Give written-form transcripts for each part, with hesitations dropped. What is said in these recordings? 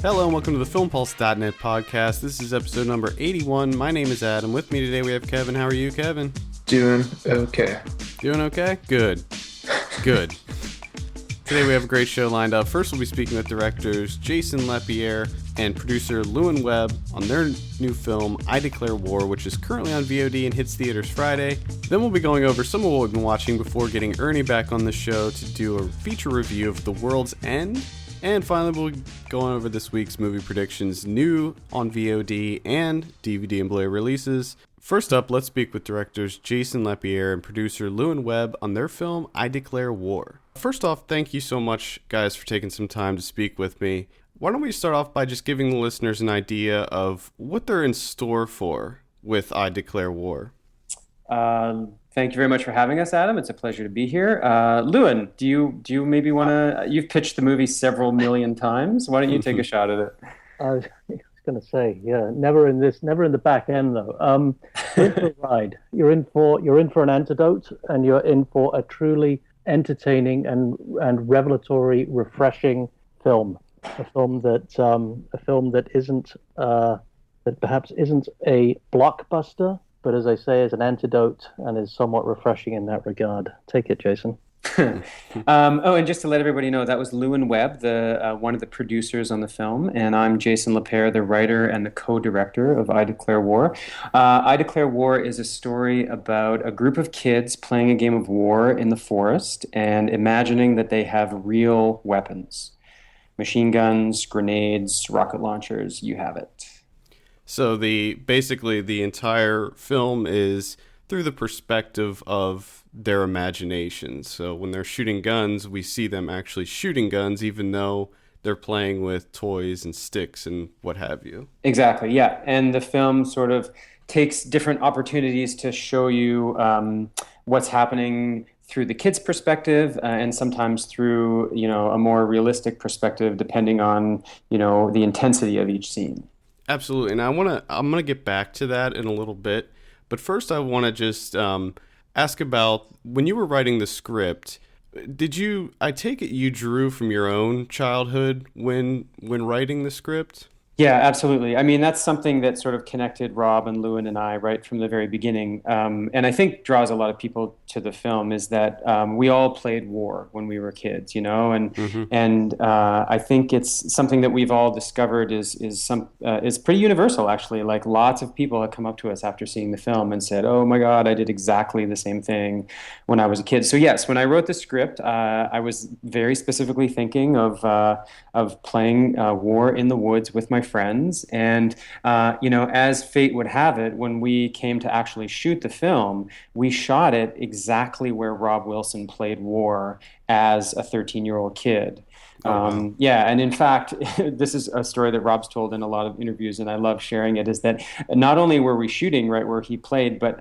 Hello and welcome to the FilmPulse.net podcast. This is episode number 81. My name is Adam. With me today we have Kevin. How are you, Kevin? Doing okay. Doing okay? Good. Good. Today we have a great show lined up. First we'll be speaking with directors Jason Lapeyre and producer Lewin Webb on their new film, I Declare War, which is currently on VOD and hits theaters Friday. Then we'll be going over some of what we've been watching before getting Ernie back on the show to do a feature review of The World's End. And finally, we'll be going over this week's movie predictions, new on VOD and DVD and Blu Ray releases. First up, let's speak with directors Jason Lapeyre and producer Lewin Webb on their film, I Declare War. First off, thank you so much, guys, for taking some time to speak with me. Why don't we start off by just giving the listeners an idea of what they're in store for with I Declare War? Thank you very much for having us, Adam. It's a pleasure to be here. Lewin, do you maybe want to? You've pitched the movie several million times. Why don't you take a shot at it? I was going to say, yeah, never in the back end though. You're in for a ride. You're in for an antidote, and you're in for a truly entertaining and revelatory, refreshing film. A film that isn't that perhaps isn't a blockbuster, but as I say, is an antidote and is somewhat refreshing in that regard. Take it, Jason. And just to let everybody know, that was Lewin Webb, one of the producers on the film, and I'm Jason Lapeyre, the writer and the co-director of I Declare War. I Declare War is a story about a group of kids playing a game of war in the forest and imagining that they have real weapons. Machine guns, grenades, rocket launchers, you have it. So basically the entire film is through the perspective of their imagination. So when they're shooting guns, we see them actually shooting guns, even though they're playing with toys and sticks and what have you. Exactly, yeah. And the film sort of takes different opportunities to show you what's happening through the kid's perspective, and sometimes through, a more realistic perspective, depending on, the intensity of each scene. Absolutely, and I'm gonna get back to that in a little bit, but first I want to just ask about when you were writing the script. I take it you drew from your own childhood when writing the script? Yeah, absolutely. I mean, that's something that sort of connected Rob and Lewin and I right from the very beginning, and I think draws a lot of people to the film is that we all played war when we were kids, and I think it's something that we've all discovered is pretty universal, actually. Like, lots of people have come up to us after seeing the film and said, "Oh my God, I did exactly the same thing when I was a kid." So yes, when I wrote the script, I was very specifically thinking of playing war in the woods with my friends, and as fate would have it, when we came to actually shoot the film, we shot it exactly where Rob Wilson played war as a 13-year-old kid. Wow. Yeah, and in fact, this is a story that Rob's told in a lot of interviews, and I love sharing it, is that not only were we shooting right where he played, but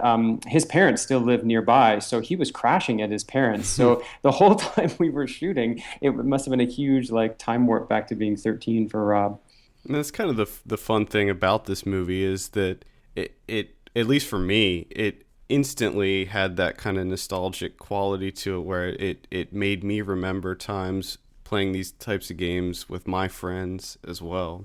his parents still lived nearby, so he was crashing at his parents. So the whole time we were shooting, it must have been a huge time warp back to being 13 for Rob. And that's kind of the fun thing about this movie is that it at least for me, it instantly had that kind of nostalgic quality to it where it made me remember times playing these types of games with my friends as well.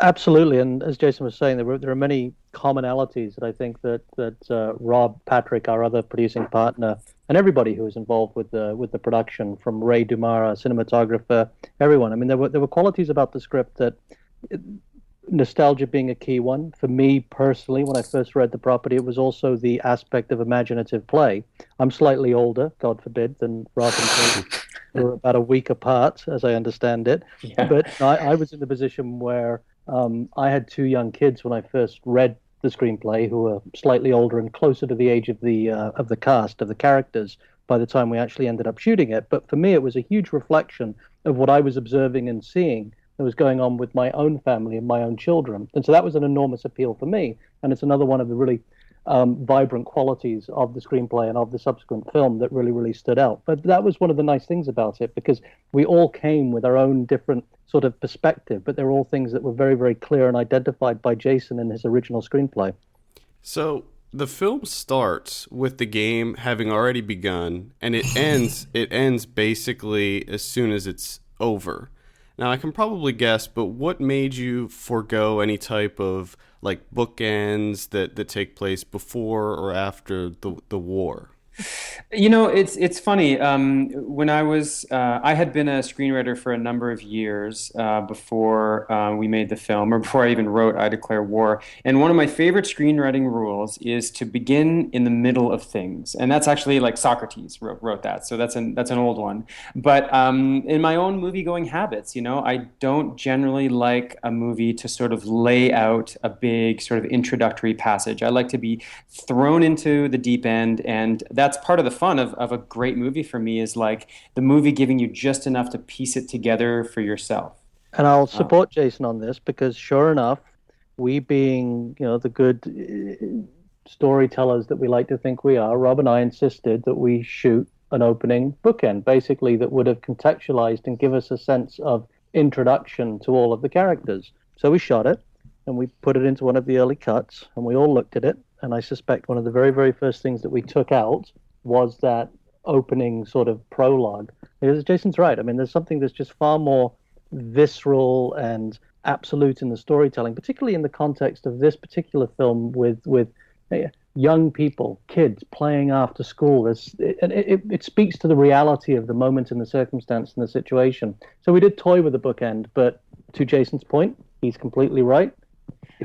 Absolutely, and as Jason was saying, there are many commonalities that I think that Rob, Patrick, our other producing partner, and everybody who was involved with the production, from Ray Dumara, cinematographer, everyone. I mean, there were qualities about the script that, nostalgia being a key one for me personally. When I first read the property, it was also the aspect of imaginative play. I'm slightly older, God forbid, than Rob and Paul. We're about a week apart, as I understand it. Yeah. But I was in the position where I had two young kids when I first read the screenplay, who were slightly older and closer to the age of the cast, of the characters, by the time we actually ended up shooting it. But for me, it was a huge reflection of what I was observing and seeing that was going on with my own family and my own children. And so that was an enormous appeal for me. And it's another one of the really vibrant qualities of the screenplay and of the subsequent film that really, really stood out. But that was one of the nice things about it, because we all came with our own different sort of perspective, but they're all things that were very, very clear and identified by Jason in his original screenplay. So the film starts with the game having already begun, and it ends basically as soon as it's over. Now, I can probably guess, but what made you forego any type of like bookends that take place before or after the war? It's funny. When I had been a screenwriter for a number of years before we made the film, or before I even wrote I Declare War. And one of my favorite screenwriting rules is to begin in the middle of things. And that's actually like Socrates wrote that. So that's an old one. But in my own movie-going habits, I don't generally like a movie to sort of lay out a big sort of introductory passage. I like to be thrown into the deep end, and that's part of the fun of a great movie for me, is like the movie giving you just enough to piece it together for yourself. And I'll support Jason on this because, sure enough, we being the good storytellers that we like to think we are, Rob and I insisted that we shoot an opening bookend, basically that would have contextualized and give us a sense of introduction to all of the characters. So we shot it and we put it into one of the early cuts, and we all looked at it. And I suspect one of the very, very first things that we took out was that opening sort of prologue. Because Jason's right. I mean, there's something that's just far more visceral and absolute in the storytelling, particularly in the context of this particular film with young people, kids playing after school. It speaks to the reality of the moment and the circumstance and the situation. So we did toy with the bookend, but to Jason's point, he's completely right.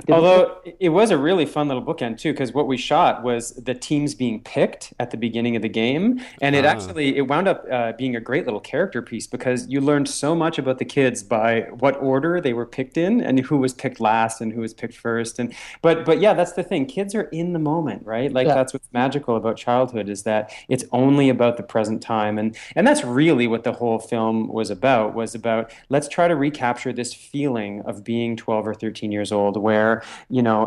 Although it was a really fun little bookend too, because what we shot was the teams being picked at the beginning of the game, and it wound up being a great little character piece, because you learned so much about the kids by what order they were picked in, and who was picked last and who was picked first. And but yeah, that's the thing. Kids are in the moment, right? Like that's what's magical about childhood, is that it's only about the present time, and that's really what the whole film was about. Let's try to recapture this feeling of being 12 or 13 years old, where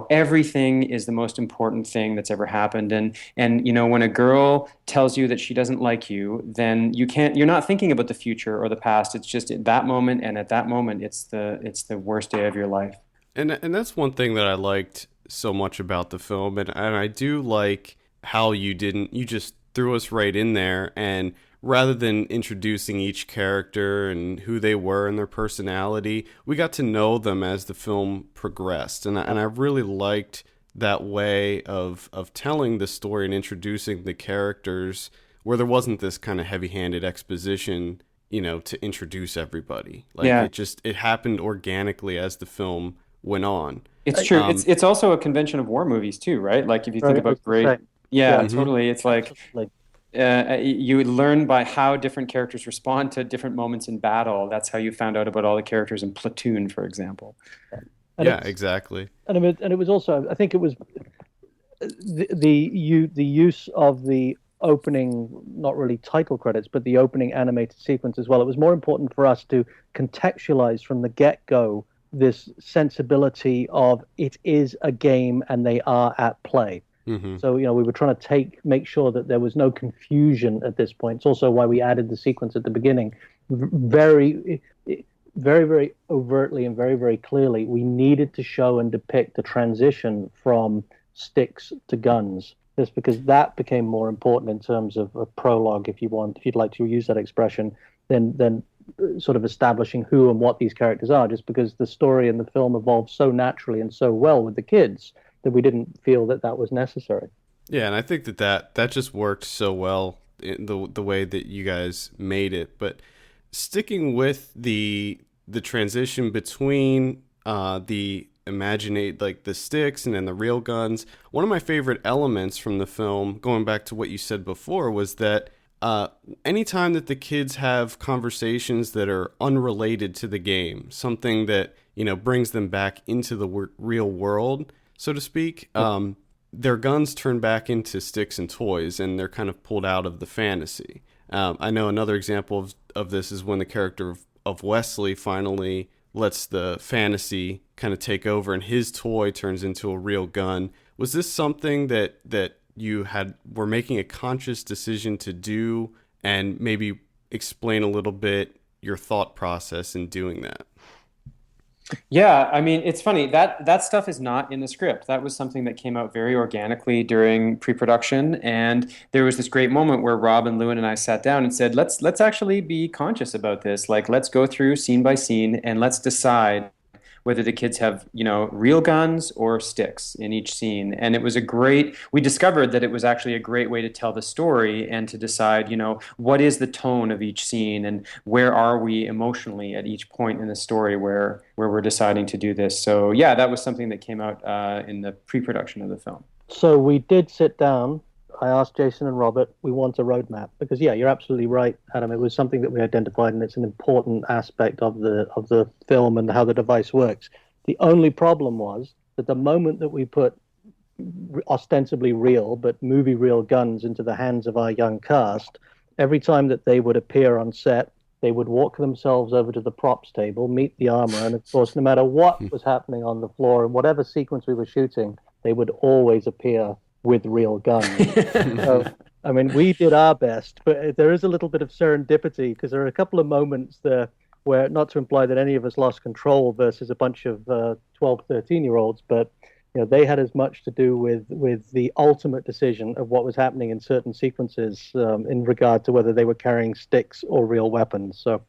everything is the most important thing that's ever happened, and when a girl tells you that she doesn't like you, then you're not thinking about the future or the past. It's just at that moment, and at that moment it's the worst day of your life. And that's one thing that I liked so much about the film, and I do like how you just threw us right in there, and rather than introducing each character and who they were and their personality, we got to know them as the film progressed. And I really liked that way of telling the story and introducing the characters, where there wasn't this kind of heavy-handed exposition, to introduce everybody. It happened organically as the film went on. It's true. It's also a convention of war movies too, right? Like if you think about great... Yeah, totally. It's like... you learn by how different characters respond to different moments in battle. That's how you found out about all the characters in Platoon, for example. Exactly. And it was also, I think it was the use of the opening, not really title credits, but the opening animated sequence as well. It was more important for us to contextualize from the get-go this sensibility of it is a game and they are at play. Mm-hmm. So, we were trying to make sure that there was no confusion at this point. It's also why we added the sequence at the beginning. Very, very, very overtly and very, very clearly, we needed to show and depict the transition from sticks to guns, just because that became more important in terms of a prologue, if you'd like to use that expression, than sort of establishing who and what these characters are, just because the story and the film evolved so naturally and so well with the kids that we didn't feel that was necessary. Yeah, and I think that just worked so well in the way that you guys made it. But sticking with the transition between the the sticks and then the real guns, one of my favorite elements from the film, going back to what you said before, was that anytime that the kids have conversations that are unrelated to the game, something that brings them back into the real world, so to speak, their guns turn back into sticks and toys, and they're kind of pulled out of the fantasy. I know another example of this is when the character of Wesley finally lets the fantasy kind of take over, and his toy turns into a real gun. Was this something that you were making a conscious decision to do, and maybe explain a little bit your thought process in doing that? Yeah, I mean, it's funny that stuff is not in the script. That was something that came out very organically during pre-production, and there was this great moment where Rob and Lewin and I sat down and said, "Let's actually be conscious about this. Like, let's go through scene by scene and let's decide whether the kids have, real guns or sticks in each scene." And it was we discovered that it was actually a great way to tell the story and to decide, what is the tone of each scene and where are we emotionally at each point in the story where we're deciding to do this. So yeah, that was something that came out in the pre-production of the film. So we did sit down. I asked Jason and Robert, we want a roadmap because, yeah, you're absolutely right, Adam. It was something that we identified, and it's an important aspect of the film and how the device works. The only problem was that the moment that we put ostensibly real but movie real guns into the hands of our young cast, every time that they would appear on set, they would walk themselves over to the props table, meet the armor, and of course, no matter what was happening on the floor and whatever sequence we were shooting, they would always appear with real guns. So, I mean, we did our best, but there is a little bit of serendipity because there are a couple of moments there where, not to imply that any of us lost control versus a bunch of 12, 13-year-olds, but they had as much to do with the ultimate decision of what was happening in certain sequences in regard to whether they were carrying sticks or real weapons. So,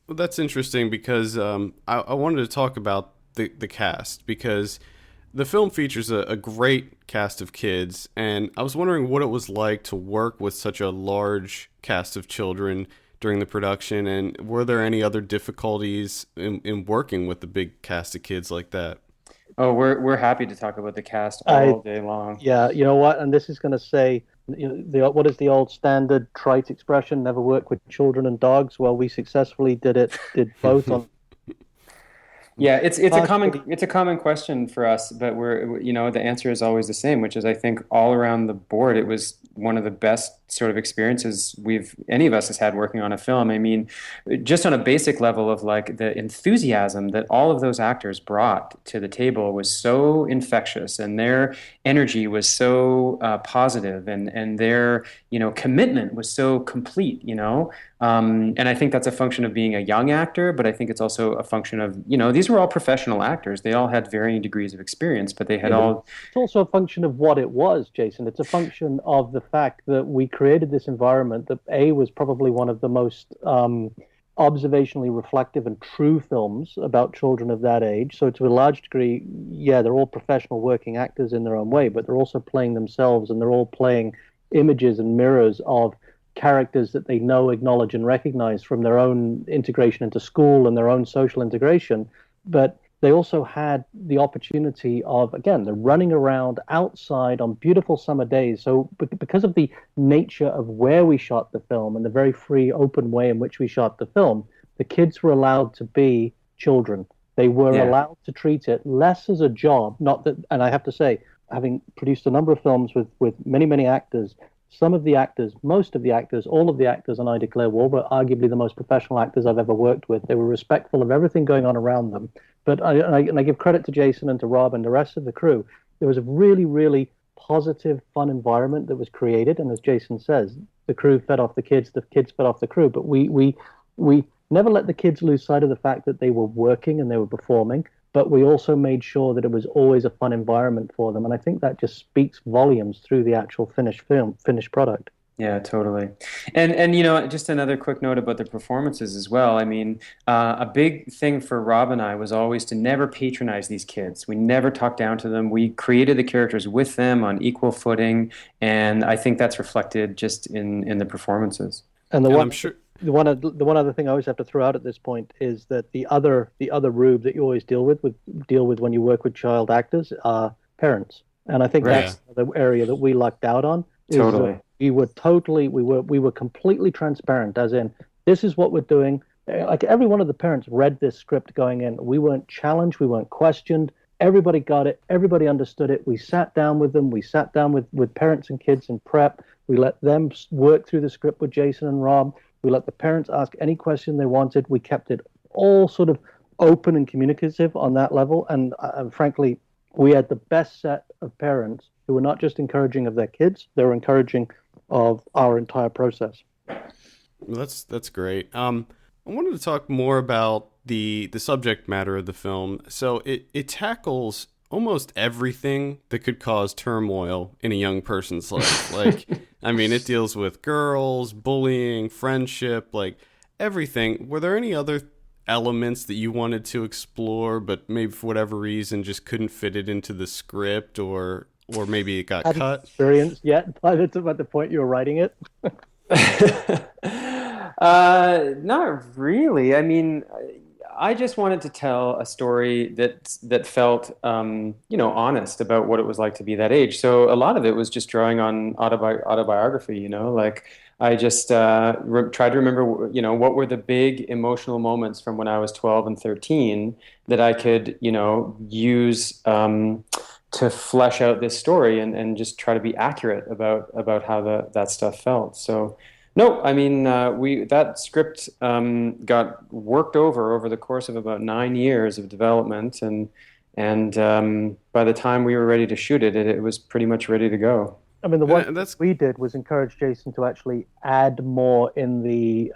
well, that's interesting because I wanted to talk about the cast because the film features a great cast of kids, and I was wondering what it was like to work with such a large cast of children during the production, and were there any other difficulties in working with the big cast of kids like that? Oh, we're happy to talk about the cast all day long. Yeah, you know what? And this is going to say, what is the old standard trite expression? Never work with children and dogs. Well, we successfully did both on. Yeah, it's a common question for us, but the answer is always the same, which is I think all around the board it was one of the best sort of experiences any of us has had working on a film. I mean, just on a basic level of like the enthusiasm that all of those actors brought to the table was so infectious, and their energy was so positive, and their commitment was so complete. And I think that's a function of being a young actor, but I think it's also a function of, these were all professional actors. They all had varying degrees of experience, but they had all. It's also a function of what it was, Jason. It's a function of the fact that we created this environment that was probably one of the most observationally reflective and true films about children of that age. So to a large degree, yeah, they're all professional working actors in their own way, but they're also playing themselves, and they're all playing images and mirrors of characters that they know, acknowledge, and recognize from their own integration into school and their own social integration. But they also had the opportunity of, again, they're running around outside on beautiful summer days. So because of the nature of where we shot the film and the very free, open way in which we shot the film, the kids were allowed to be children. They were allowed to treat it less as a job, not that, and I have to say, having produced a number of films with many, many actors, some of the actors, most of the actors, all of the actors on I Declare War were arguably the most professional actors I've ever worked with. They were respectful of everything going on around them. But I give credit to Jason and to Rob and the rest of the crew. There was a really, really positive, fun environment that was created. And as Jason says, the crew fed off the kids fed off the crew. But we never let the kids lose sight of the fact that they were working and they were performing. But we also made sure that it was always a fun environment for them. And I think that just speaks volumes through the actual finished product. Yeah, totally. And just another quick note about the performances as well. I mean, a big thing for Rob and I was always to never patronize these kids. We never talked down to them. We created the characters with them on equal footing. And I think that's reflected just in the performances. And I'm sure the one other thing I always have to throw out at this point is that the other rube that you always deal with when you work with child actors are parents, and I think that's the area that we lucked out on. Totally, we were completely transparent, as in this is what we're doing. Like every one of the parents read this script going in. We weren't challenged, we weren't questioned. Everybody got it. Everybody understood it. We sat down with them. We sat down with parents and kids in prep. We let them work through the script with Jason and Rob. We let the parents ask any question they wanted. We kept it all sort of open and communicative on that level. And frankly, we had the best set of parents who were not just encouraging of their kids, they were encouraging of our entire process. Well, that's great. I wanted to talk more about the subject matter of the film. So it tackles almost everything that could cause turmoil in a young person's life. Like, I mean, it deals with girls, bullying, friendship, like everything. Were there any other elements that you wanted to explore, but maybe for whatever reason just couldn't fit it into the script, or maybe it got cut? Experienced yet by the point you were writing it? Not really. I mean, I just wanted to tell a story that felt, honest about what it was like to be that age. So a lot of it was just drawing on autobiography. Like I just tried to remember, what were the big emotional moments from when I was 12 and 13 that I could, use to flesh out this story and just try to be accurate about how that stuff felt. So. No, I mean, that script got worked over the course of about 9 years of development, and by the time we were ready to shoot it, it was pretty much ready to go. I mean, the one we did was encourage Jason to actually add more in the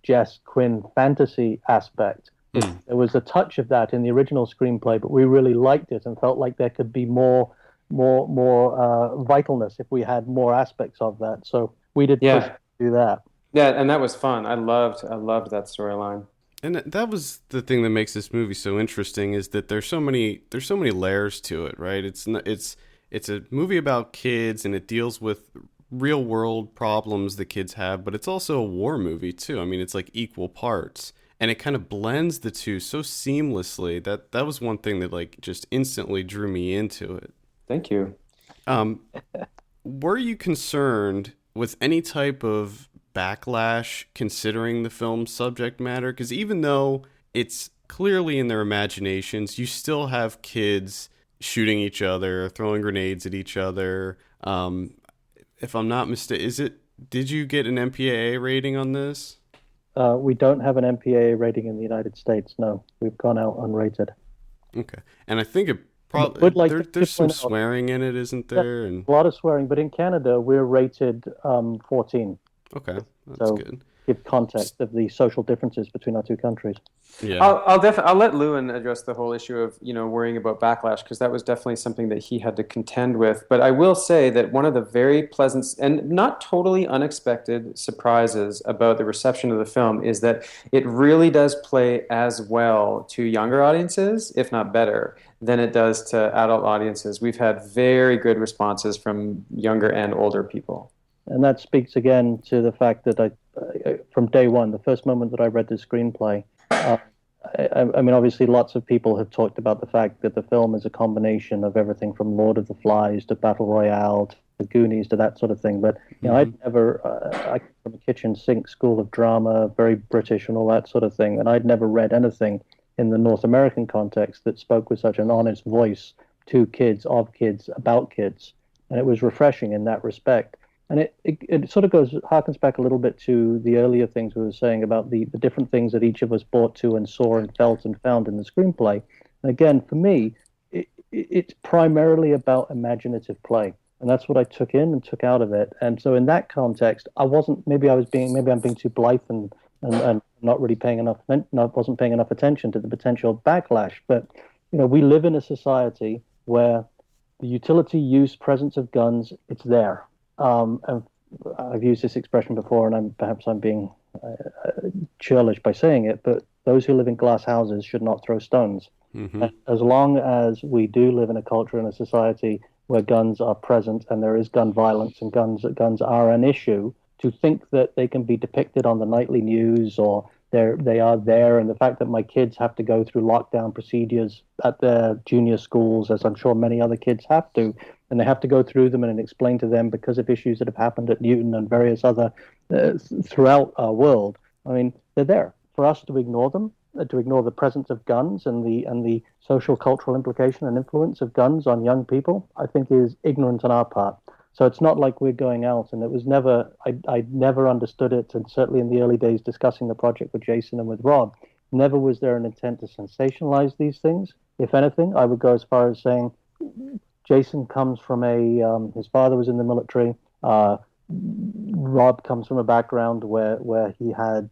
Jess Quinn fantasy aspect. There was a touch of that in the original screenplay, but we really liked it and felt like there could be more vitalness if we had more aspects of that. So we did push do that. Yeah, and that was fun. I loved that storyline. And that was the thing that makes this movie so interesting, is that there's so many layers to it, right? It's a movie about kids, and it deals with real world problems that kids have, but it's also a war movie too. I mean, it's like equal parts, and it kind of blends the two so seamlessly. That was one thing that like just instantly drew me into it. Thank you. Were you concerned with any type of backlash considering the film's subject matter? Because even though it's clearly in their imaginations, you still have kids shooting each other, throwing grenades at each other. If I'm not mistaken, did you get an MPAA rating on this? We don't have an MPAA rating in the United States, no. We've gone out unrated. Okay. And I think it there's some swearing in it, isn't there? And a lot of swearing, but in Canada we're rated 14. Okay, that's good. Give context of the social differences between our two countries. Yeah, I'll let Lewin address the whole issue of worrying about backlash, because that was definitely something that he had to contend with. But I will say that one of the very pleasant and not totally unexpected surprises about the reception of the film is that it really does play as well to younger audiences, if not better, than it does to adult audiences. We've had very good responses from younger and older people. And that speaks again to the fact that from day one, the first moment that I read the screenplay, I mean, obviously lots of people have talked about the fact that the film is a combination of everything from Lord of the Flies to Battle Royale to the Goonies to that sort of thing. But I'd never, I come from a kitchen sink school of drama, very British and all that sort of thing, and I'd never read anything in the North American context that spoke with such an honest voice to kids, of kids, about kids. And it was refreshing in that respect. And it sort of harkens back a little bit to the earlier things we were saying about the different things that each of us brought to and saw and felt and found in the screenplay. And again, for me, it's primarily about imaginative play. And that's what I took in and took out of it. And so in that context, maybe I'm being too blithe and not really wasn't paying enough attention to the potential backlash. But, we live in a society where the utility, use, presence of guns, it's there. And I've used this expression before, and perhaps I'm being churlish by saying it, but those who live in glass houses should not throw stones. Mm-hmm. As long as we do live in a culture and a society where guns are present and there is gun violence and guns are an issue, to think that they can be depicted on the nightly news or they are there, and the fact that my kids have to go through lockdown procedures at their junior schools, as I'm sure many other kids have to, and they have to go through them and explain to them because of issues that have happened at Newton and various other throughout our world. I mean, they're there. For us to ignore them, to ignore the presence of guns and the social cultural implication and influence of guns on young people, I think is ignorant on our part. So it's not like we're going out, and it was never, I never understood it, and certainly in the early days discussing the project with Jason and with Rob, never was there an intent to sensationalize these things. If anything, I would go as far as saying Jason comes from his father was in the military, Rob comes from a background where he had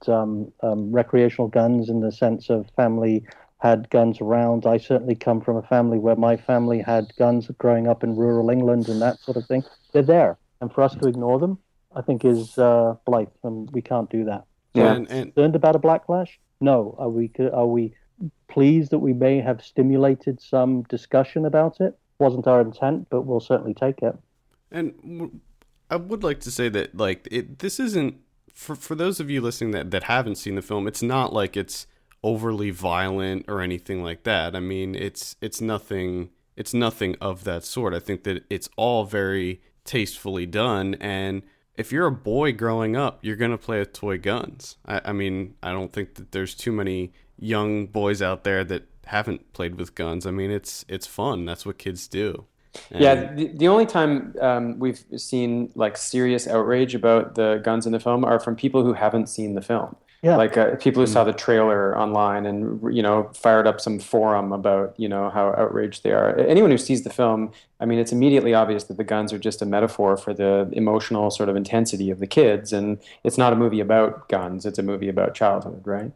recreational guns in the sense of family had guns around. I certainly come from a family where my family had guns growing up in rural England and that sort of thing. They're there, and for us to ignore them, I think is blight, and we can't do that. So Yeah. I'm concerned about a backlash? No. Are we pleased that we may have stimulated some discussion about it? Wasn't our intent, but we'll certainly take it. And I would like to say that, like, this isn't, for those of you listening that haven't seen the film, it's not like it's overly violent or anything like that. I mean, it's nothing of that sort. I think that it's all very tastefully done, and if you're a boy growing up, you're going to play with toy guns. I mean, I don't think that there's too many young boys out there that haven't played with guns. I mean, it's fun. That's what kids do. And Yeah, the only time we've seen like serious outrage about the guns in the film are from people who haven't seen the film. Yeah. Like people who saw the trailer online and, you know, fired up some forum about, you know, how outraged they are. Anyone who sees the film, I mean, it's immediately obvious that the guns are just a metaphor for the emotional sort of intensity of the kids. And it's not a movie about guns. It's a movie about childhood, right?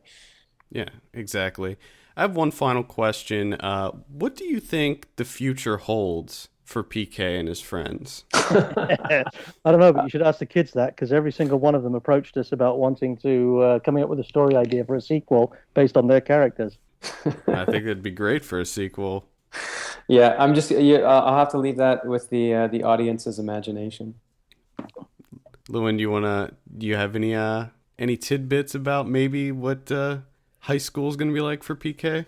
Yeah, exactly. I have one final question. What do you think the future holds for PK and his friends? I don't know, but you should ask the kids that, because every single one of them approached us about wanting to coming up with a story idea for a sequel based on their characters. I think it'd be great for a sequel. Yeah, I'll have to leave that with the audience's imagination. Lewin, do you have any tidbits about maybe what high school is going to be like for PK?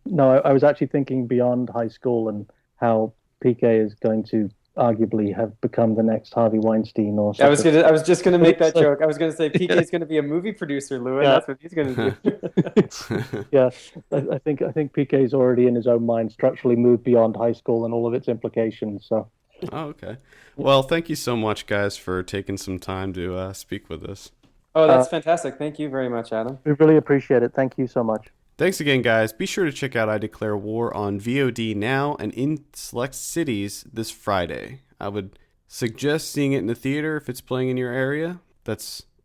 No, I was actually thinking beyond high school and how PK is going to arguably have become the next Harvey Weinstein or something. I was just gonna make that joke. I was gonna say PK is gonna be a movie producer, Lewin. Yeah. That's what he's gonna do. Yeah, I think PK is already in his own mind structurally moved beyond high school and all of its implications. So. Oh, okay. Well, thank you so much, guys, for taking some time to speak with us. Oh, that's fantastic. Thank you very much, Adam. We really appreciate it. Thank you so much. Thanks again, guys. Be sure to check out I Declare War on VOD now and in select cities this Friday. I would suggest seeing it in the theater if it's playing in your area.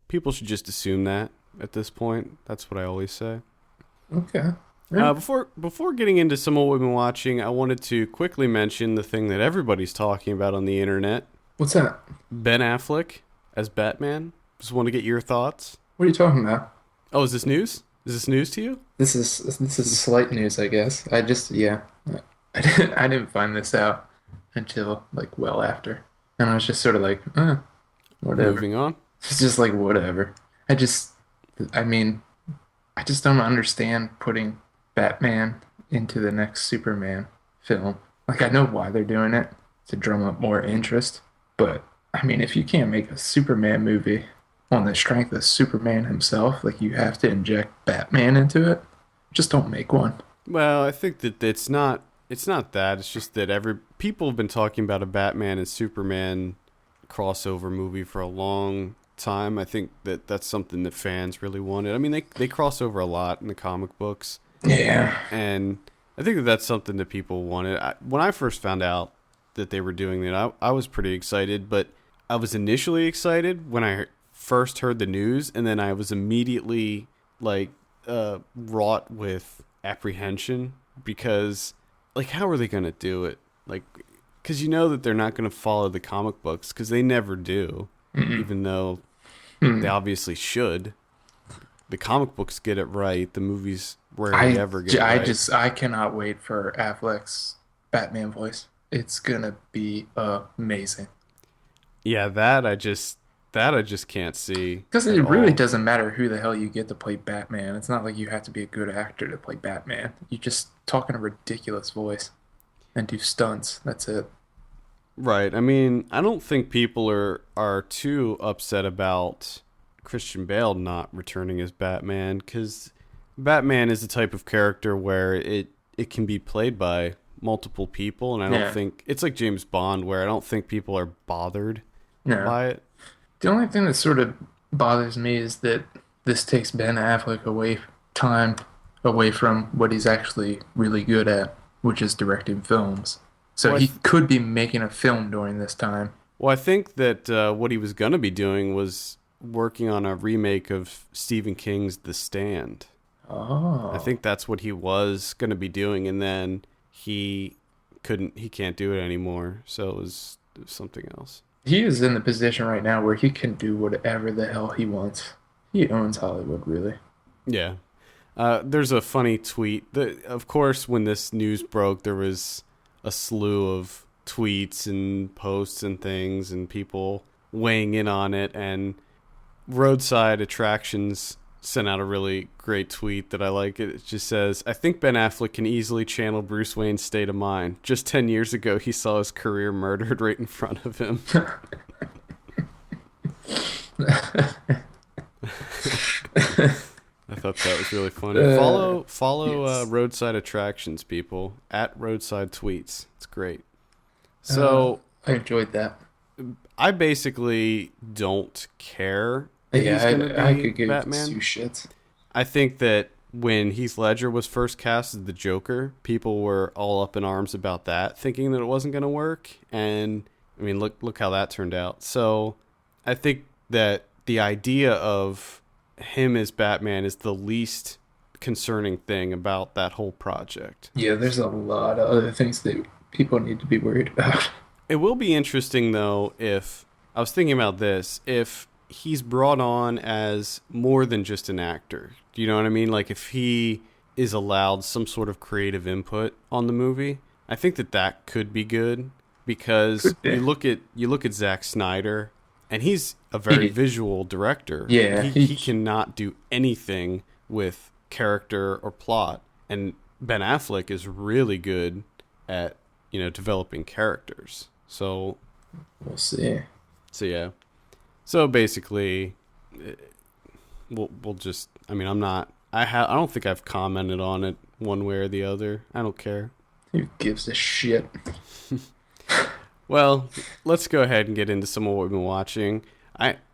People should just assume that at this point. That's what I always say. Okay. Before getting into some of what we've been watching, I wanted to quickly mention the thing that everybody's talking about on the internet. What's that? Ben Affleck as Batman. Just want to get your thoughts. What are you talking about? Oh, is this news? Is this news to you? This is slight news, I guess. I didn't find this out until like well after, and I was just sort of like, whatever. Moving on. It's just like whatever. I just don't understand putting Batman into the next Superman film. Like, I know why they're doing it, to drum up more interest, but I mean, if you can't make a Superman movie on the strength of Superman himself, like, you have to inject Batman into it, just don't make one. Well, I think that it's not that. It's just that people have been talking about a Batman and Superman crossover movie for a long time. I think that that's something that fans really wanted. I mean, they cross over a lot in the comic books. Yeah. And I think that that's something that people wanted. When I first found out that they were doing that, I was pretty excited, but I was initially excited when I first heard the news, and then I was immediately wrought with apprehension because, like, how are they going to do it? Like, because you know that they're not going to follow the comic books because they never do, even though they obviously should. The comic books get it right. The movies rarely ever get it right. I cannot wait for Affleck's Batman voice. It's gonna be amazing. Yeah, that I just can't see. Because it really doesn't matter who the hell you get to play Batman. It's not like you have to be a good actor to play Batman. You just talk in a ridiculous voice and do stunts. That's it. Right. I mean, I don't think people are too upset about Christian Bale not returning as Batman, because Batman is the type of character where it can be played by multiple people, and I don't think it's like James Bond, where I don't think people are bothered by it. The only thing that sort of bothers me is that this takes Ben Affleck away from what he's actually really good at, which is directing films. So he could be making a film during this time. Well, I think that what he was going to be doing was working on a remake of Stephen King's The Stand. Oh. I think that's what he was going to be doing, and then he can't do it anymore, so it was something else. He is in the position right now where he can do whatever the hell he wants. He owns Hollywood, really. Yeah. There's a funny tweet. Of course, when this news broke, there was a slew of tweets and posts and things and people weighing in on it. And Roadside Attractions sent out a really great tweet that I like. It just says, I think Ben Affleck can easily channel Bruce Wayne's state of mind. Just 10 years ago, he saw his career murdered right in front of him. I thought that was really funny. Follow Roadside Attractions, people, at Roadside Tweets. It's great. So I enjoyed that. I basically don't care. Yeah, I could give Batman. two shits. I think that when Heath Ledger was first cast as the Joker, people were all up in arms about that, thinking that it wasn't going to work. And I mean, look how that turned out. So I think that the idea of him as Batman is the least concerning thing about that whole project. Yeah, there's a lot of other things that people need to be worried about. It will be interesting, though, if I was thinking about this, if he's brought on as more than just an actor. Do you know what I mean? Like, if he is allowed some sort of creative input on the movie, I think that could be good, because you look at Zack Snyder, and he's a very visual director. Yeah, he cannot do anything with character or plot, and Ben Affleck is really good at developing characters. So we'll see. So yeah. So basically, we'll just. I mean, I don't think I've commented on it one way or the other. I don't care. Who gives a shit? Well, let's go ahead and get into some of what we've been watching.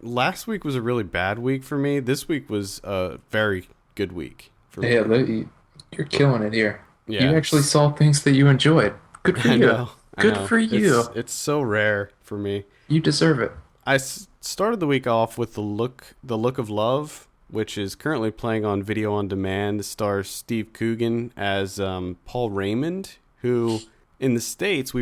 Last week was a really bad week for me. This week was a very good week for me. Yeah, you're killing it here. Yeah. You actually saw things that you enjoyed. Good for you. Good for you. It's so rare for me. You deserve it. I started the week off with the Look of Love, which is currently playing on video on demand. It stars Steve Coogan as Paul Raymond, who in the States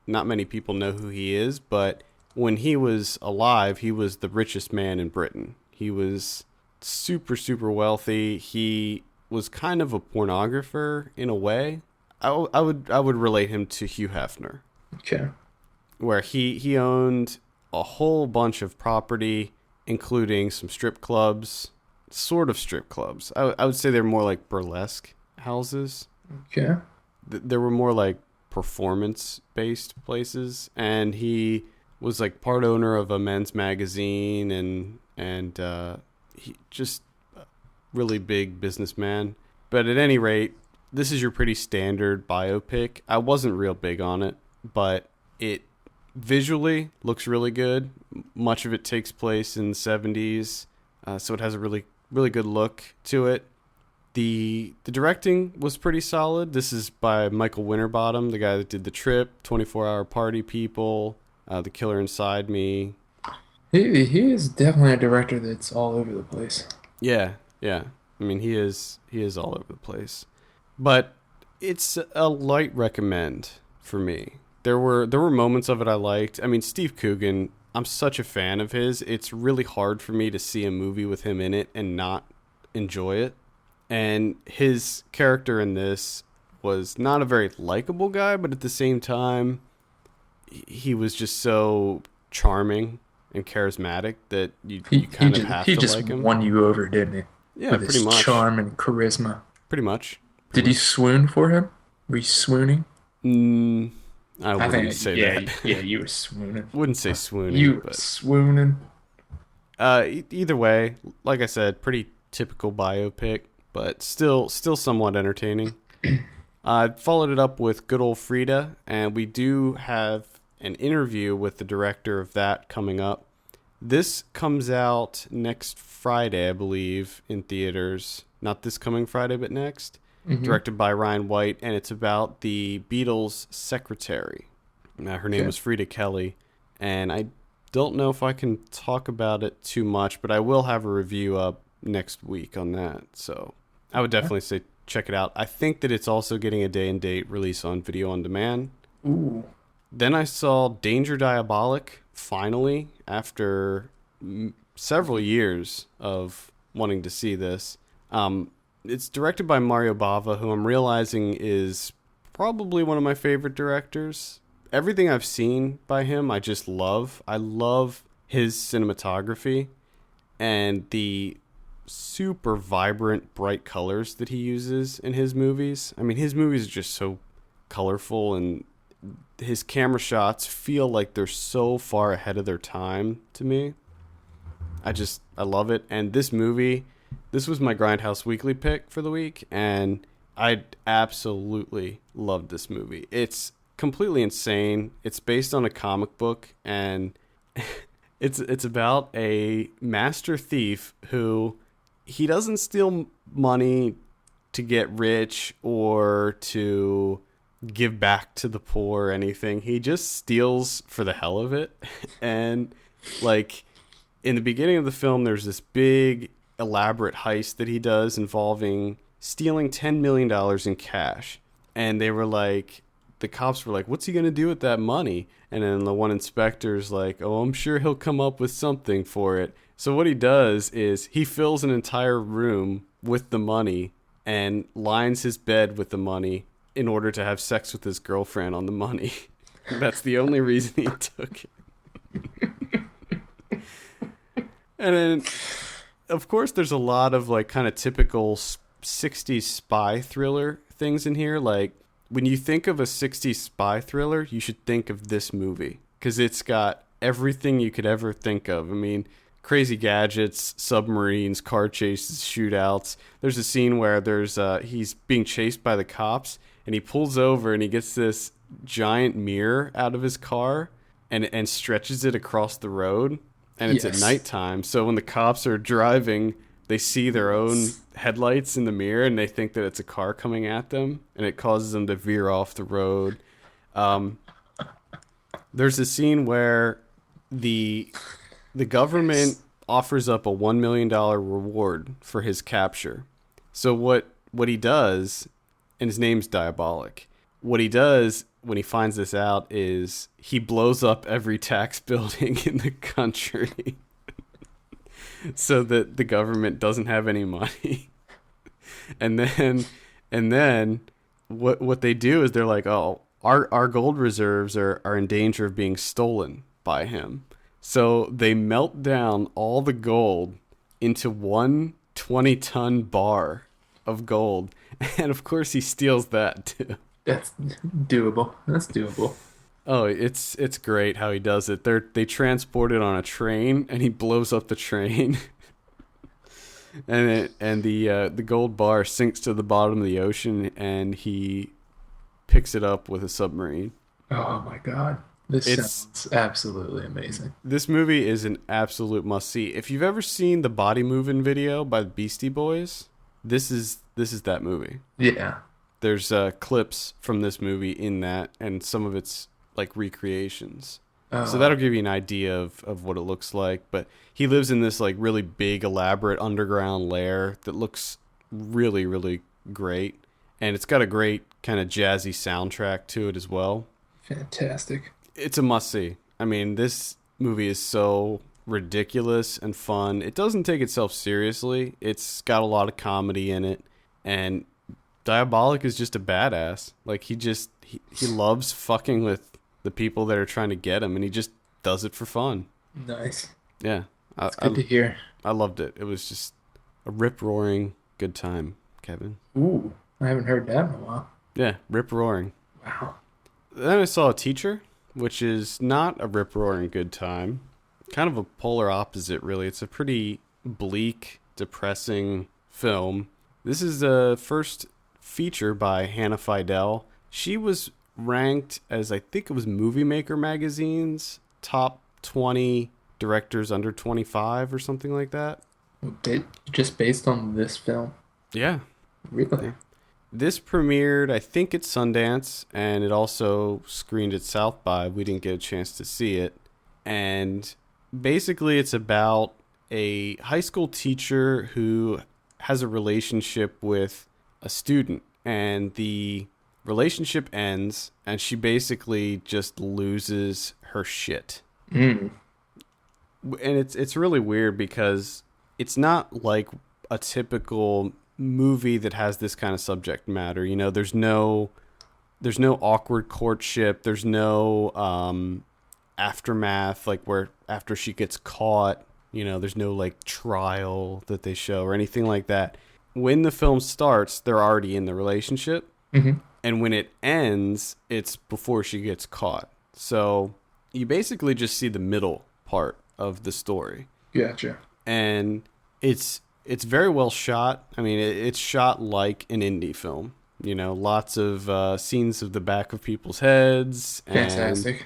not many people know who he is, but when he was alive, he was the richest man in Britain. He was super, super wealthy. He was kind of a pornographer in a way. I would relate him to Hugh Hefner. Okay. Where he owned a whole bunch of property, including some strip clubs, sort of strip clubs. I would say they're more like burlesque houses. Okay. There were more like performance-based places, and he was like part owner of a men's magazine, and he just really big businessman. But at any rate, this is your pretty standard biopic. I wasn't real big on it, but it visually looks really good. Much of it takes place in the 70s, so it has a really, really good look to it. The directing was pretty solid. This is by Michael Winterbottom, the guy that did The Trip, 24-Hour Party People, The Killer Inside Me. He is definitely a director that's all over the place. Yeah. I mean, he is all over the place. But it's a light recommend for me. There were moments of it I liked. I mean, Steve Coogan, I'm such a fan of his. It's really hard for me to see a movie with him in it and not enjoy it. And his character in this was not a very likable guy, but at the same time, he was just so charming and charismatic that you kind of have to like him. He just won you over, didn't he? Yeah, with pretty his much. Charm and charisma. Pretty much. Did you swoon for him? Were you swooning? I wouldn't say that. Yeah, you were swooning. Wouldn't say swooning. You were swooning. Either way, like I said, pretty typical biopic, but still somewhat entertaining. I followed it up with Good Old Frida, and we do have an interview with the director of that coming up. This comes out next Friday, I believe, in theaters. Not this coming Friday, but next. Mm-hmm. Directed by Ryan White, and it's about the Beatles' secretary. Her name was Frida Kelly. and I don't know if I can talk about it too much, but I will have a review up next week on that. So I would definitely say check it out. I think that it's also getting a day and date release on video on demand. Ooh. Then I saw Danger Diabolic finally after several years of wanting to see this. It's directed by Mario Bava, who I'm realizing is probably one of my favorite directors. Everything I've seen by him, I just love. I love his cinematography and the super vibrant, bright colors that he uses in his movies. I mean, his movies are just so colorful, and his camera shots feel like they're so far ahead of their time to me. I love it. And this movie, this was my Grindhouse Weekly pick for the week, and I absolutely loved this movie. It's completely insane. It's based on a comic book, and it's about a master thief who, he doesn't steal money to get rich or to give back to the poor or anything. He just steals for the hell of it. And like in the beginning of the film, there's this big elaborate heist that he does involving stealing $10 million in cash. And they were like, the cops were like, what's he going to do with that money? And then the one inspector's like, oh, I'm sure he'll come up with something for it. So what he does is he fills an entire room with the money and lines his bed with the money in order to have sex with his girlfriend on the money. That's the only reason he took it. And then, of course, there's a lot of like kind of typical 60s spy thriller things in here. Like when you think of a 60s spy thriller, you should think of this movie because it's got everything you could ever think of. I mean, crazy gadgets, submarines, car chases, shootouts. There's a scene where he's being chased by the cops, and he pulls over and he gets this giant mirror out of his car and stretches it across the road. And it's at nighttime. So when the cops are driving, they see their own headlights in the mirror and they think that it's a car coming at them, and it causes them to veer off the road. There's a scene where the government offers up a $1 million reward for his capture. So what he does, and his name's Diabolic, what he does when he finds this out is he blows up every tax building in the country so that the government doesn't have any money. And then what they do is they're like, oh, our gold reserves are in danger of being stolen by him. So they melt down all the gold into one 20-ton bar of gold. And of course he steals that too. That's doable. Oh, it's great how he does it. They transport it on a train, and he blows up the train. and the gold bar sinks to the bottom of the ocean, and he picks it up with a submarine. Oh my god. This sounds absolutely amazing. This movie is an absolute must-see. If you've ever seen the Body Movin' video by the Beastie Boys, this is that movie. Yeah. There's clips from this movie in that, and some of it's like recreations. So that'll give you an idea of what it looks like. But he lives in this like really big, elaborate underground lair that looks really, really great. And it's got a great kind of jazzy soundtrack to it as well. Fantastic. It's a must-see. I mean, this movie is so ridiculous and fun. It doesn't take itself seriously. It's got a lot of comedy in it. And Diabolic is just a badass. Like, he loves fucking with the people that are trying to get him, and he just does it for fun. Nice. Yeah. It's good to hear. I loved it. It was just a rip-roaring good time, Kevin. Ooh, I haven't heard that in a while. Yeah, rip-roaring. Wow. Then I saw A Teacher, which is not a rip-roaring good time. Kind of a polar opposite, really. It's a pretty bleak, depressing film. This is the first feature by Hannah Fidel. She was ranked as, I think it was Movie Maker magazine's top 20 directors under 25 or something like that. Just based on this film? Yeah. Really? Yeah. This premiered, I think, at Sundance, and it also screened at South by. We didn't get a chance to see it. And basically it's about a high school teacher who has a relationship with a student, and the relationship ends and she basically just loses her shit. And it's really weird because it's not like a typical movie that has this kind of subject matter. You know, there's no awkward courtship, there's no aftermath, like where after she gets caught, you know, there's no like trial that they show or anything like that. When the film starts, they're already in the relationship. And when it ends, it's before she gets caught. So you basically just see the middle part of the story. Gotcha. And it's very well shot. I mean, it's shot like an indie film. You know, lots of scenes of the back of people's heads. Fantastic.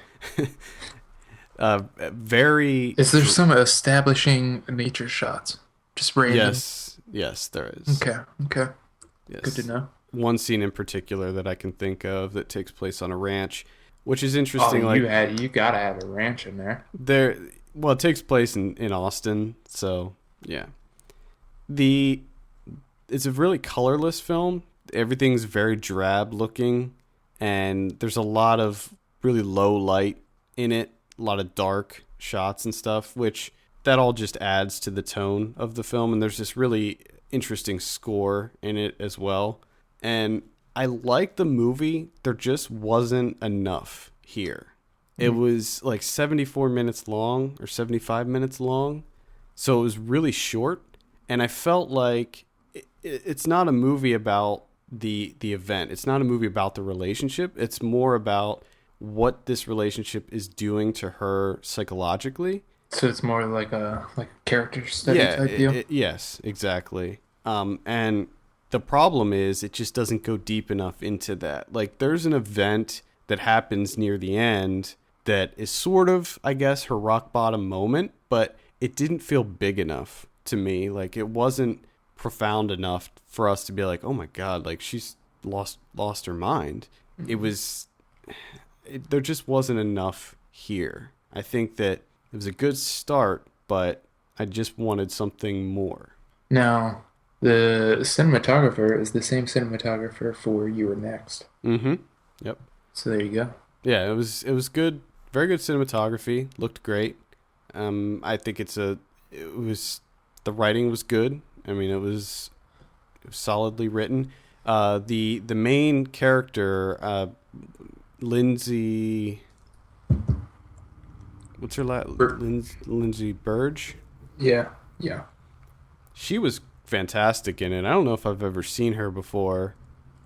Very. Is there some establishing nature shots? Just random. Yes, there is. Okay. Yes. Good to know. One scene in particular that I can think of that takes place on a ranch, which is interesting. Oh, you gotta have a ranch in there. Well, it takes place in Austin, so yeah. It's a really colorless film. Everything's very drab looking, and there's a lot of really low light in it, a lot of dark shots and stuff, which that all just adds to the tone of the film. And there's this really interesting score in it as well. And I like the movie. There just wasn't enough here. It was like 74 minutes long or 75 minutes long. So it was really short. And I felt like it's not a movie about the event. It's not a movie about the relationship. It's more about what this relationship is doing to her psychologically. So it's more like a character study type deal? Yes, exactly. And the problem is it just doesn't go deep enough into that. Like, there's an event that happens near the end that is sort of, I guess, her rock bottom moment, but it didn't feel big enough to me. Like, it wasn't profound enough for us to be like, oh my God, like she's lost her mind. There just wasn't enough here. I think that it was a good start, but I just wanted something more. Now, the cinematographer is the same cinematographer for You Were Next. Yep. So there you go. Yeah, it was good. Very good cinematography. Looked great. I think the writing was good. I mean, it was solidly written. The main character, Lindsay, what's her last? Lindsay Burge. Yeah. She was fantastic in it. I don't know if I've ever seen her before,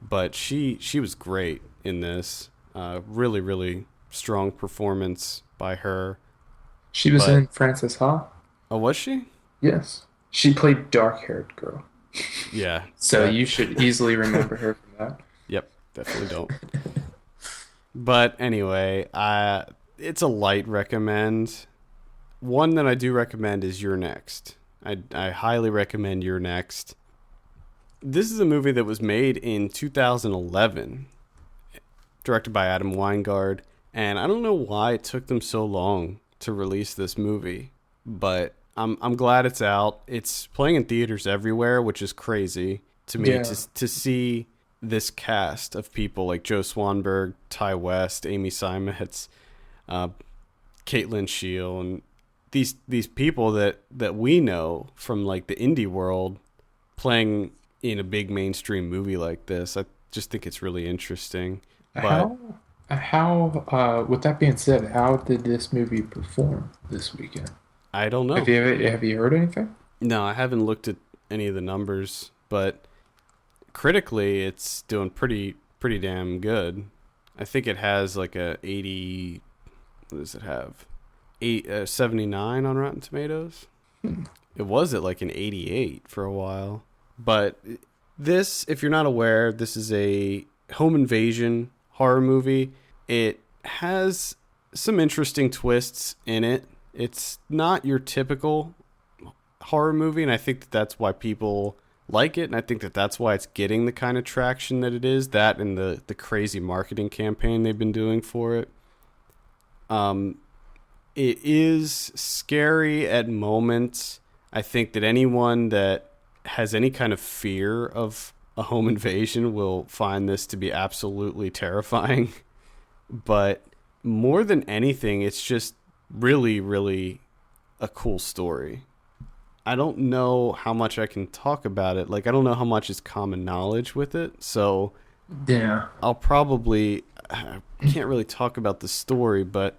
but she was great in this. Really, really strong performance by her. She was in Frances Ha. Oh, was she? Yes. She played dark-haired girl. Yeah. So you should easily remember her from that. Yep, definitely don't. But anyway, it's a light recommend. One that I do recommend is You're Next. I highly recommend You're Next. This is a movie that was made in 2011, directed by Adam Weingard, and I don't know why it took them so long to release this movie, but I'm glad it's out. It's playing in theaters everywhere, which is crazy to me to see this cast of people like Joe Swanberg, Ty West, Amy Seimetz, Caitlin Scheel, and these people that we know from like the indie world playing in a big mainstream movie like this. I just think it's really interesting. But how with that being said, how did this movie perform this weekend? I don't know. Have you heard anything? No, I haven't looked at any of the numbers, but critically it's doing pretty damn good. I think it has like a 80, what does it have? 79 on Rotten Tomatoes. It was at like an 88 for a while. But this, if you're not aware, this is a home invasion horror movie. It has some interesting twists in it. It's not your typical horror movie, and I think that's why people like it, and I think that's why it's getting the kind of traction that it is, that and the crazy marketing campaign they've been doing for it. It is scary at moments. I think that anyone that has any kind of fear of a home invasion will find this to be absolutely terrifying. But more than anything, it's just really, really a cool story. I don't know how much I can talk about it. Like, I don't know how much is common knowledge with it. So Yeah. I can't really talk about the story, but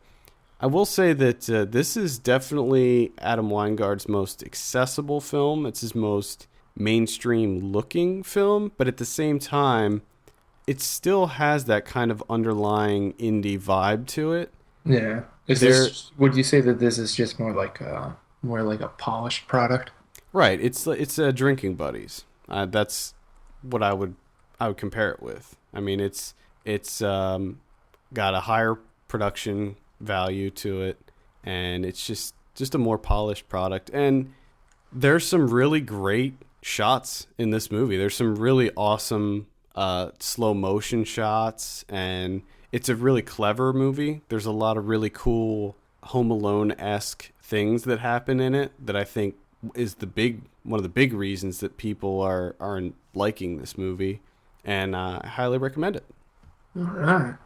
I will say that this is definitely Adam Weingard's most accessible film. It's his most mainstream looking film, but at the same time, it still has that kind of underlying indie vibe to it. Yeah. Would you say that this is just more like a polished product? Right. It's Drinking Buddies. That's what I would compare it with. I mean, it's got a higher production value to it, and it's just a more polished product. And there's some really great shots in this movie. There's some really awesome slow motion shots, and it's a really clever movie. There's a lot of really cool Home Alone-esque things that happen in it that I think is one of the big reasons that people are liking this movie, and I highly recommend it. All right.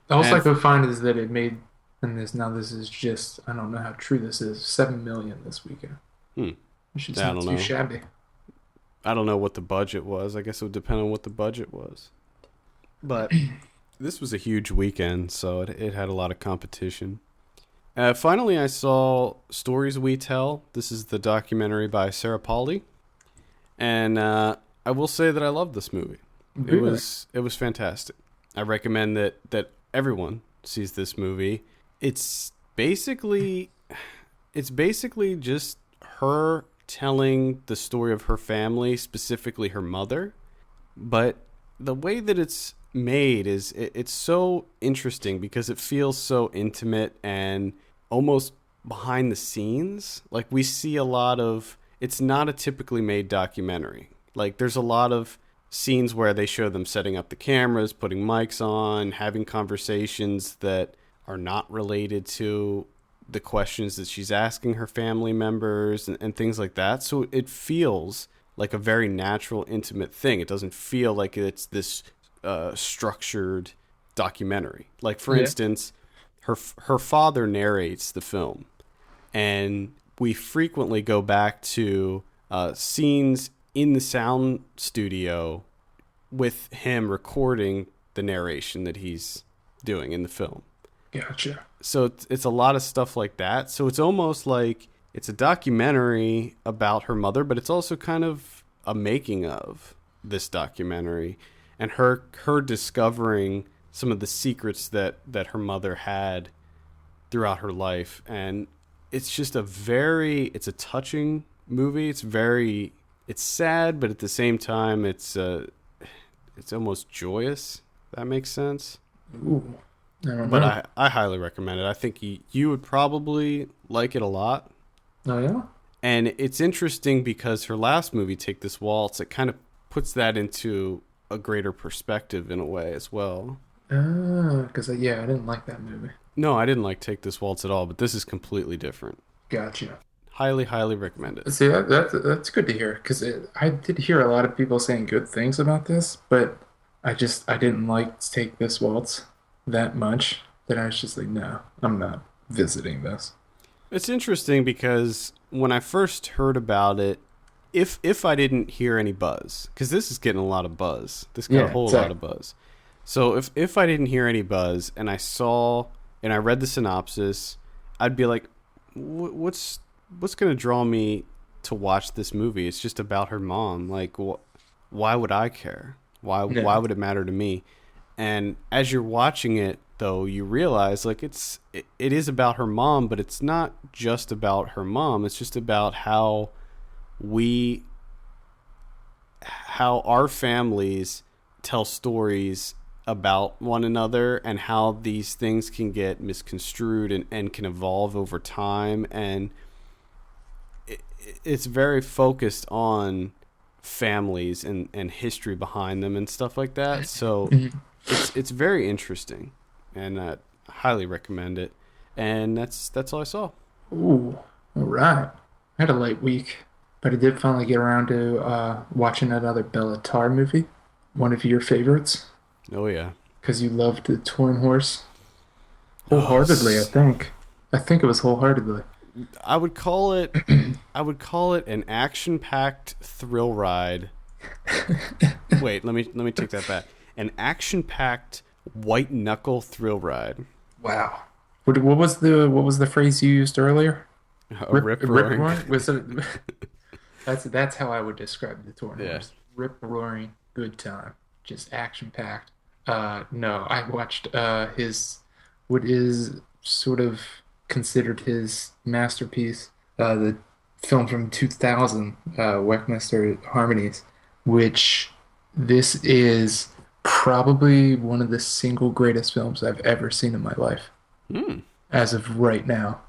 Also, I could find is that it made, and this is just, I don't know how true this is, 7 million this weekend. Which is not too shabby. I don't know what the budget was. I guess it would depend on what the budget was. But this was a huge weekend, so it had a lot of competition. Finally, I saw Stories We Tell. This is the documentary by Sarah Polley. And I will say that I loved this movie. Really? It was fantastic. I recommend that everyone sees this movie. It's basically just her telling the story of her family, specifically her mother. But the way that it's made it's so interesting because it feels so intimate and almost behind the scenes. Like, we see a lot of, it's not a typically made documentary. Like, there's a lot of scenes where they show them setting up the cameras, putting mics on, having conversations that are not related to the questions that she's asking her family members and things like that. So it feels like a very natural, intimate thing. It doesn't feel like it's this structured documentary. Like, for instance, her father narrates the film, and we frequently go back to scenes in the sound studio with him recording the narration that he's doing in the film. Gotcha. So it's a lot of stuff like that. So it's almost like it's a documentary about her mother, but it's also kind of a making of this documentary and her discovering some of the secrets that her mother had throughout her life. And it's just it's a touching movie. It's sad, but at the same time, it's almost joyous. If that makes sense. Ooh, I don't know. But I highly recommend it. I think you would probably like it a lot. Oh, yeah? And it's interesting because her last movie, Take This Waltz, it kind of puts that into a greater perspective in a way as well. Because, I didn't like that movie. No, I didn't like Take This Waltz at all, but this is completely different. Gotcha. Highly, highly recommend it. See, that's good to hear, because I did hear a lot of people saying good things about this, but I didn't like Take This Waltz that much that I was just like, no, I'm not visiting this. It's interesting because when I first heard about it, if I didn't hear any buzz, because this is getting a lot of buzz. This got a whole lot of buzz. So if I didn't hear any buzz and I read the synopsis, I'd be like, what's going to draw me to watch this movie? It's just about her mom. Like, why would I care? Why would it matter to me? And as you're watching it, though, you realize like it is about her mom, but it's not just about her mom. It's just about how our families tell stories about one another and how these things can get misconstrued and can evolve over time. And it's very focused on families and history behind them and stuff like that. So it's very interesting, and I highly recommend it. and that's all I saw. Ooh, all right. I had a light week, but I did finally get around to watching another Bellatar movie, one of your favorites, Oh yeah. because you loved the Torn Horse Oh, wholeheartedly. I think it was wholeheartedly. I would call it an action-packed thrill ride. Wait, let me take that back. An action-packed white knuckle thrill ride. Wow. What was the phrase you used earlier? Rip roaring. Was it? That's how I would describe the Torn Horse. Rip roaring, good time, just action packed. No, I watched what is sort of considered his masterpiece, the film from 2000, Westminster Harmonies, which this is probably one of the single greatest films I've ever seen in my life. As of right now,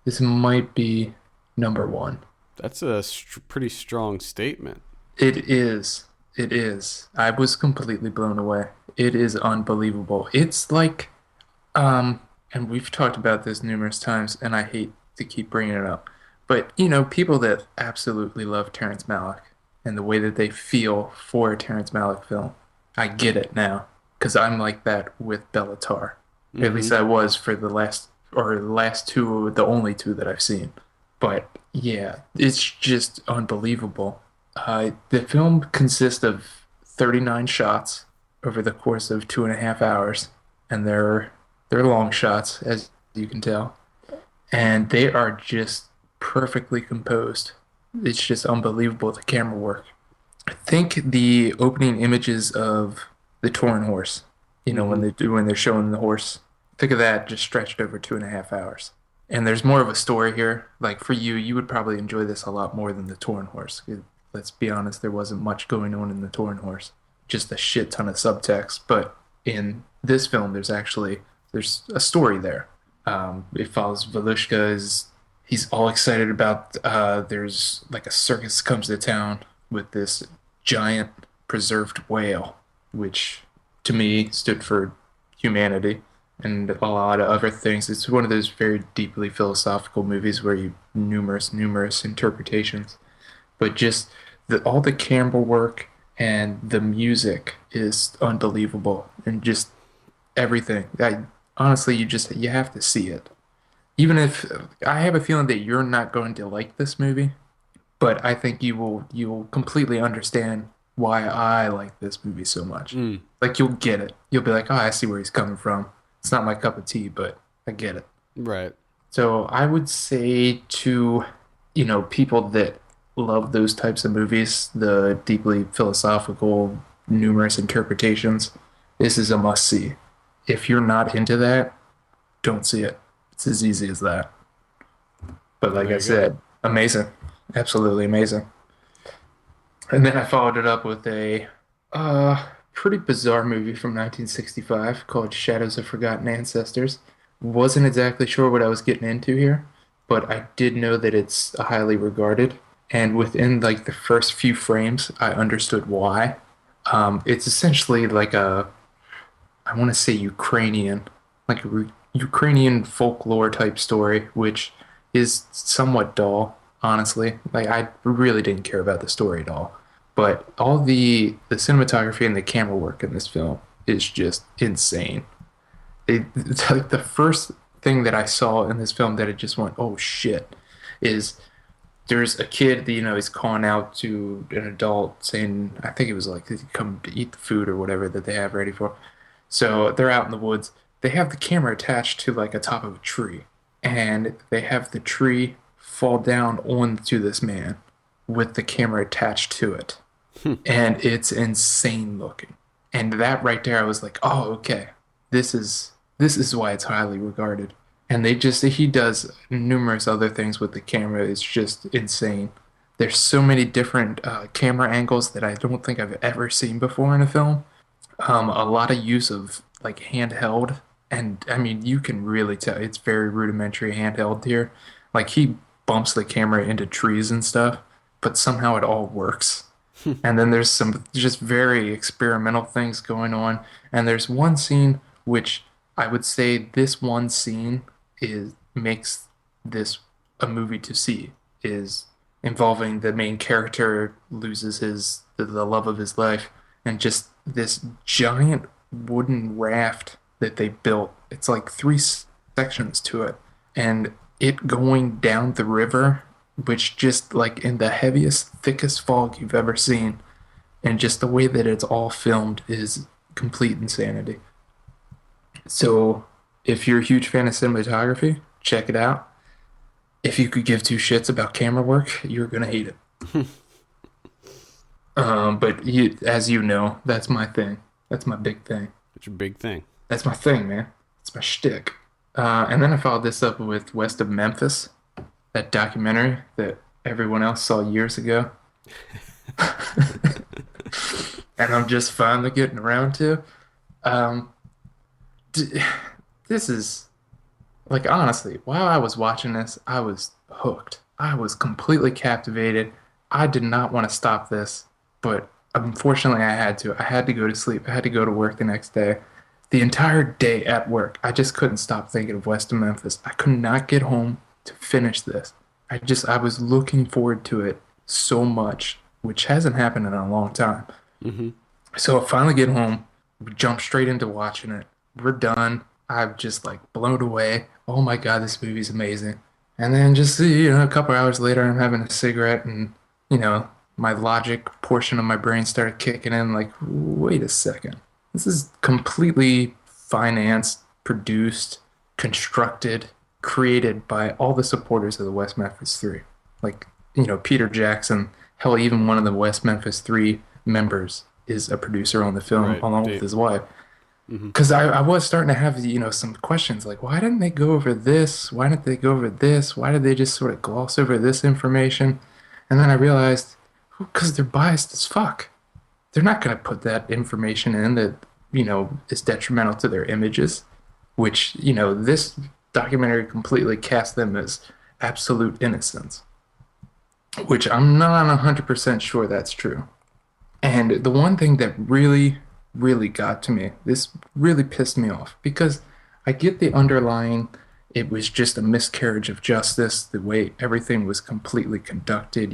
this might be number one. That's a pretty strong statement. It is. It is. I was completely blown away. It is unbelievable. It's like, and we've talked about this numerous times, and I hate to keep bringing it up, but people that absolutely love Terrence Malick and the way that they feel for a Terrence Malick film, I get it now, because I'm like that with Bellatar. At least I was for the last two, the only two that I've seen. But yeah, it's just unbelievable. The film consists of 39 shots over the course of 2.5 hours, and they're long shots, as you can tell, and they are just perfectly composed. It's just unbelievable, the camera work. I think the opening images of the Torn Horse, when they're showing the horse, think of that just stretched over 2.5 hours. And there's more of a story here. Like for you would probably enjoy this a lot more than the Torn Horse. Let's be honest, there wasn't much going on in the Torn Horse, just a shit ton of subtext. But in this film, there's a story there. It follows Volushka. He's all excited about there's like a circus comes to town with this giant preserved whale, which to me stood for humanity and a lot of other things. It's one of those very deeply philosophical movies where you numerous interpretations, but just all the camera work and the music is unbelievable, and just everything. Honestly, you have to see it. Even if I have a feeling that you're not going to like this movie, but I think you'll completely understand why I like this movie so much. Like you'll get it. You'll be like, oh, I see where he's coming from. It's not my cup of tea, but I get it. Right. So I would say to, people that love those types of movies, the deeply philosophical, numerous interpretations, this is a must-see. If you're not into that, don't see it. It's as easy as that. But like I said, amazing. Absolutely amazing. And then I followed it up with a pretty bizarre movie from 1965 called Shadows of Forgotten Ancestors. Wasn't exactly sure what I was getting into here, but I did know that it's highly regarded. And within like the first few frames, I understood why. It's essentially like I want to say Ukrainian folklore type story, which is somewhat dull, honestly. Like I really didn't care about the story at all. But all the cinematography and the camera work in this film is just insane. It's like the first thing that I saw in this film that it just went, oh shit, is there's a kid that, he's calling out to an adult saying, I think it was like, come to eat the food or whatever that they have ready for. So they're out in the woods. They have the camera attached to like a top of a tree, and they have the tree fall down onto this man with the camera attached to it. And it's insane looking. And that right there, I was like, oh, okay. This is why it's highly regarded. And he does numerous other things with the camera. It's just insane. There's so many different camera angles that I don't think I've ever seen before in a film. A lot of use of like handheld. And I mean, you can really tell it's very rudimentary handheld here. Like he bumps the camera into trees and stuff, but somehow it all works. And then there's some just very experimental things going on. And there's one scene which I would say this one scene makes this a movie to see is involving the main character loses the love of his life, and just this giant wooden raft that they built. It's like three sections to it, and it going down the river, which just like in the heaviest, thickest fog you've ever seen, and just the way that it's all filmed is complete insanity. So if you're a huge fan of cinematography, check it out. If you could give two shits about camera work, you're gonna hate it. But as you know, that's my thing. That's my big thing. It's your big thing. That's my thing, man. It's my shtick. And then I followed this up with West of Memphis, that documentary that everyone else saw years ago. And I'm just finally getting around to. This is, like, honestly, while I was watching this, I was hooked. I was completely captivated. I did not want to stop this, but unfortunately I had to. I had to go to sleep. I had to go to work the next day. The entire day at work, I just couldn't stop thinking of West of Memphis. I could not get home to finish this. I was looking forward to it so much, which hasn't happened in a long time. Mm-hmm. So I finally get home, we jump straight into watching it. We're done. I'm just like blown away. Oh my God, this movie's amazing. And then just, a couple hours later, I'm having a cigarette, and, my logic portion of my brain started kicking in like, wait a second. This is completely financed, produced, constructed, created by all the supporters of the West Memphis Three. Like, Peter Jackson, hell, even one of the West Memphis Three members is a producer on the film, Right, along Dave. with his wife. Mm-hmm. Because I was starting to have, some questions like, why didn't they go over this? Why didn't they go over this? Why did they just sort of gloss over this information? And then I realized, because they're biased as fuck. They're not going to put that information in that, is detrimental to their images, which, this documentary completely cast them as absolute innocents, which I'm not 100% sure that's true. And the one thing that really, really got to me, this really pissed me off, because I get the underlying, it was just a miscarriage of justice, the way everything was completely conducted,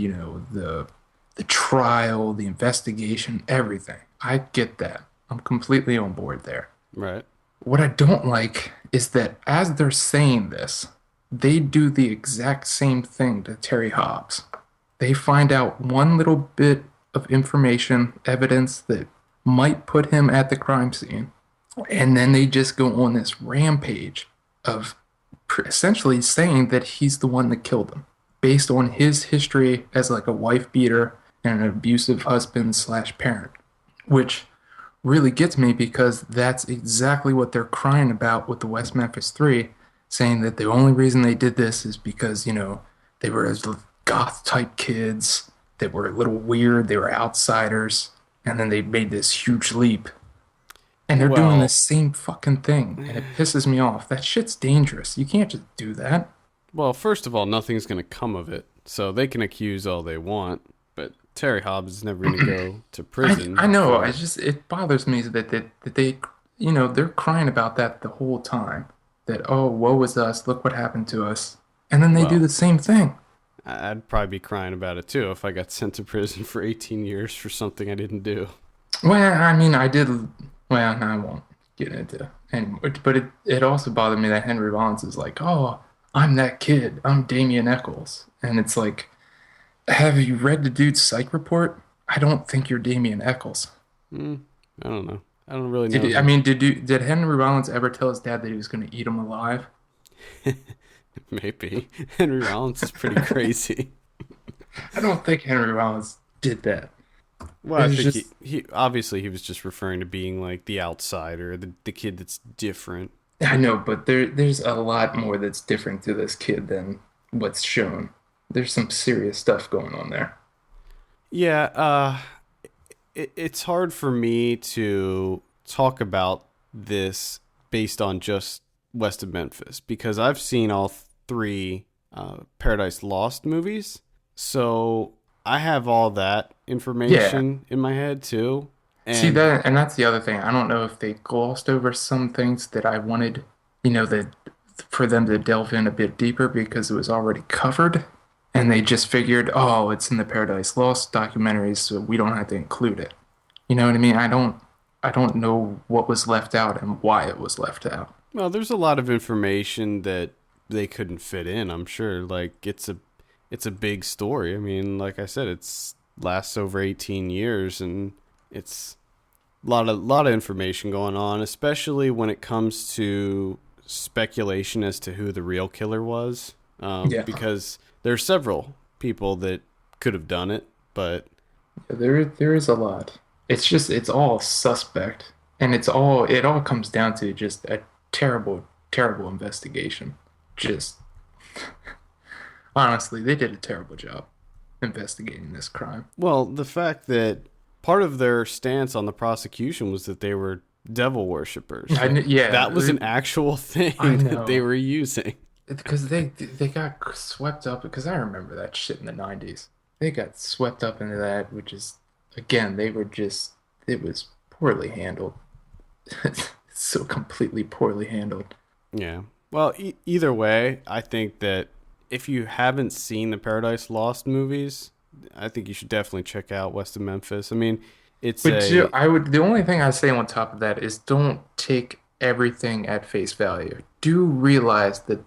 the trial, the investigation, everything. I get that. I'm completely on board there. Right. What I don't like is that as they're saying this, they do the exact same thing to Terry Hobbs. They find out one little bit of information, evidence that might put him at the crime scene, and then they just go on this rampage of essentially saying that he's the one that killed him, based on his history as like a wife beater and an abusive husband / parent, which really gets me, because that's exactly what they're crying about with the West Memphis Three, saying that the only reason they did this is because, they were as goth type kids that were a little weird, they were outsiders, and then they made this huge leap. And they're doing the same fucking thing, and it pisses me off. That shit's dangerous. You can't just do that. Well, first of all, nothing's going to come of it, so they can accuse all they want, but Terry Hobbs is never going to go to prison. I know. It bothers me that they, they're crying about that the whole time. That, oh, woe is us, look what happened to us. And then they do the same thing. I'd probably be crying about it too if I got sent to prison for 18 years for something I didn't do. Well, I mean, I did. Well, no, I won't get into it anymore. But it also bothered me that Henry Rollins is like, oh, I'm that kid. I'm Damien Eccles. And it's like, have you read the dude's psych report? I don't think you're Damien Eccles. I don't know. I don't really know. Did Henry Rollins ever tell his dad that he was going to eat him alive? Maybe. Henry Rollins is pretty crazy. I don't think Henry Rollins did that. Well, I think he obviously he was just referring to being like the outsider, the kid that's different. I know, but there's a lot more that's different to this kid than what's shown. There's some serious stuff going on there. Yeah, it's hard for me to talk about this based on just West of Memphis, because I've seen all three Paradise Lost movies, so I have all that information in my head too. And see that, and that's the other thing. I don't know if they glossed over some things that I wanted, that for them to delve in a bit deeper because it was already covered. And they just figured, oh, it's in the Paradise Lost documentaries, so we don't have to include it. You know what I mean? I don't know what was left out and why it was left out. Well, there's a lot of information that they couldn't fit in, I'm sure. Like it's a big story. I mean, like I said, it's lasts over 18 years and it's a lot of information going on, especially when it comes to speculation as to who the real killer was. Because there are several people that could have done it, but There is a lot. It's all suspect, and it all comes down to just a terrible, terrible investigation. Just honestly, they did a terrible job investigating this crime. well, the fact that part of their stance on the prosecution was that they were devil worshippers. Yeah, That was an actual thing I that know. they were using. because they got swept up because I remember that shit in the 90s. They got swept up into that, which is again, it was poorly handled. So completely poorly handled. Yeah. Well, either way, I think that if you haven't seen the Paradise Lost movies, I think you should definitely check out West of Memphis. I mean, it's But a the only thing I say on top of that is don't take everything at face value. Do realize that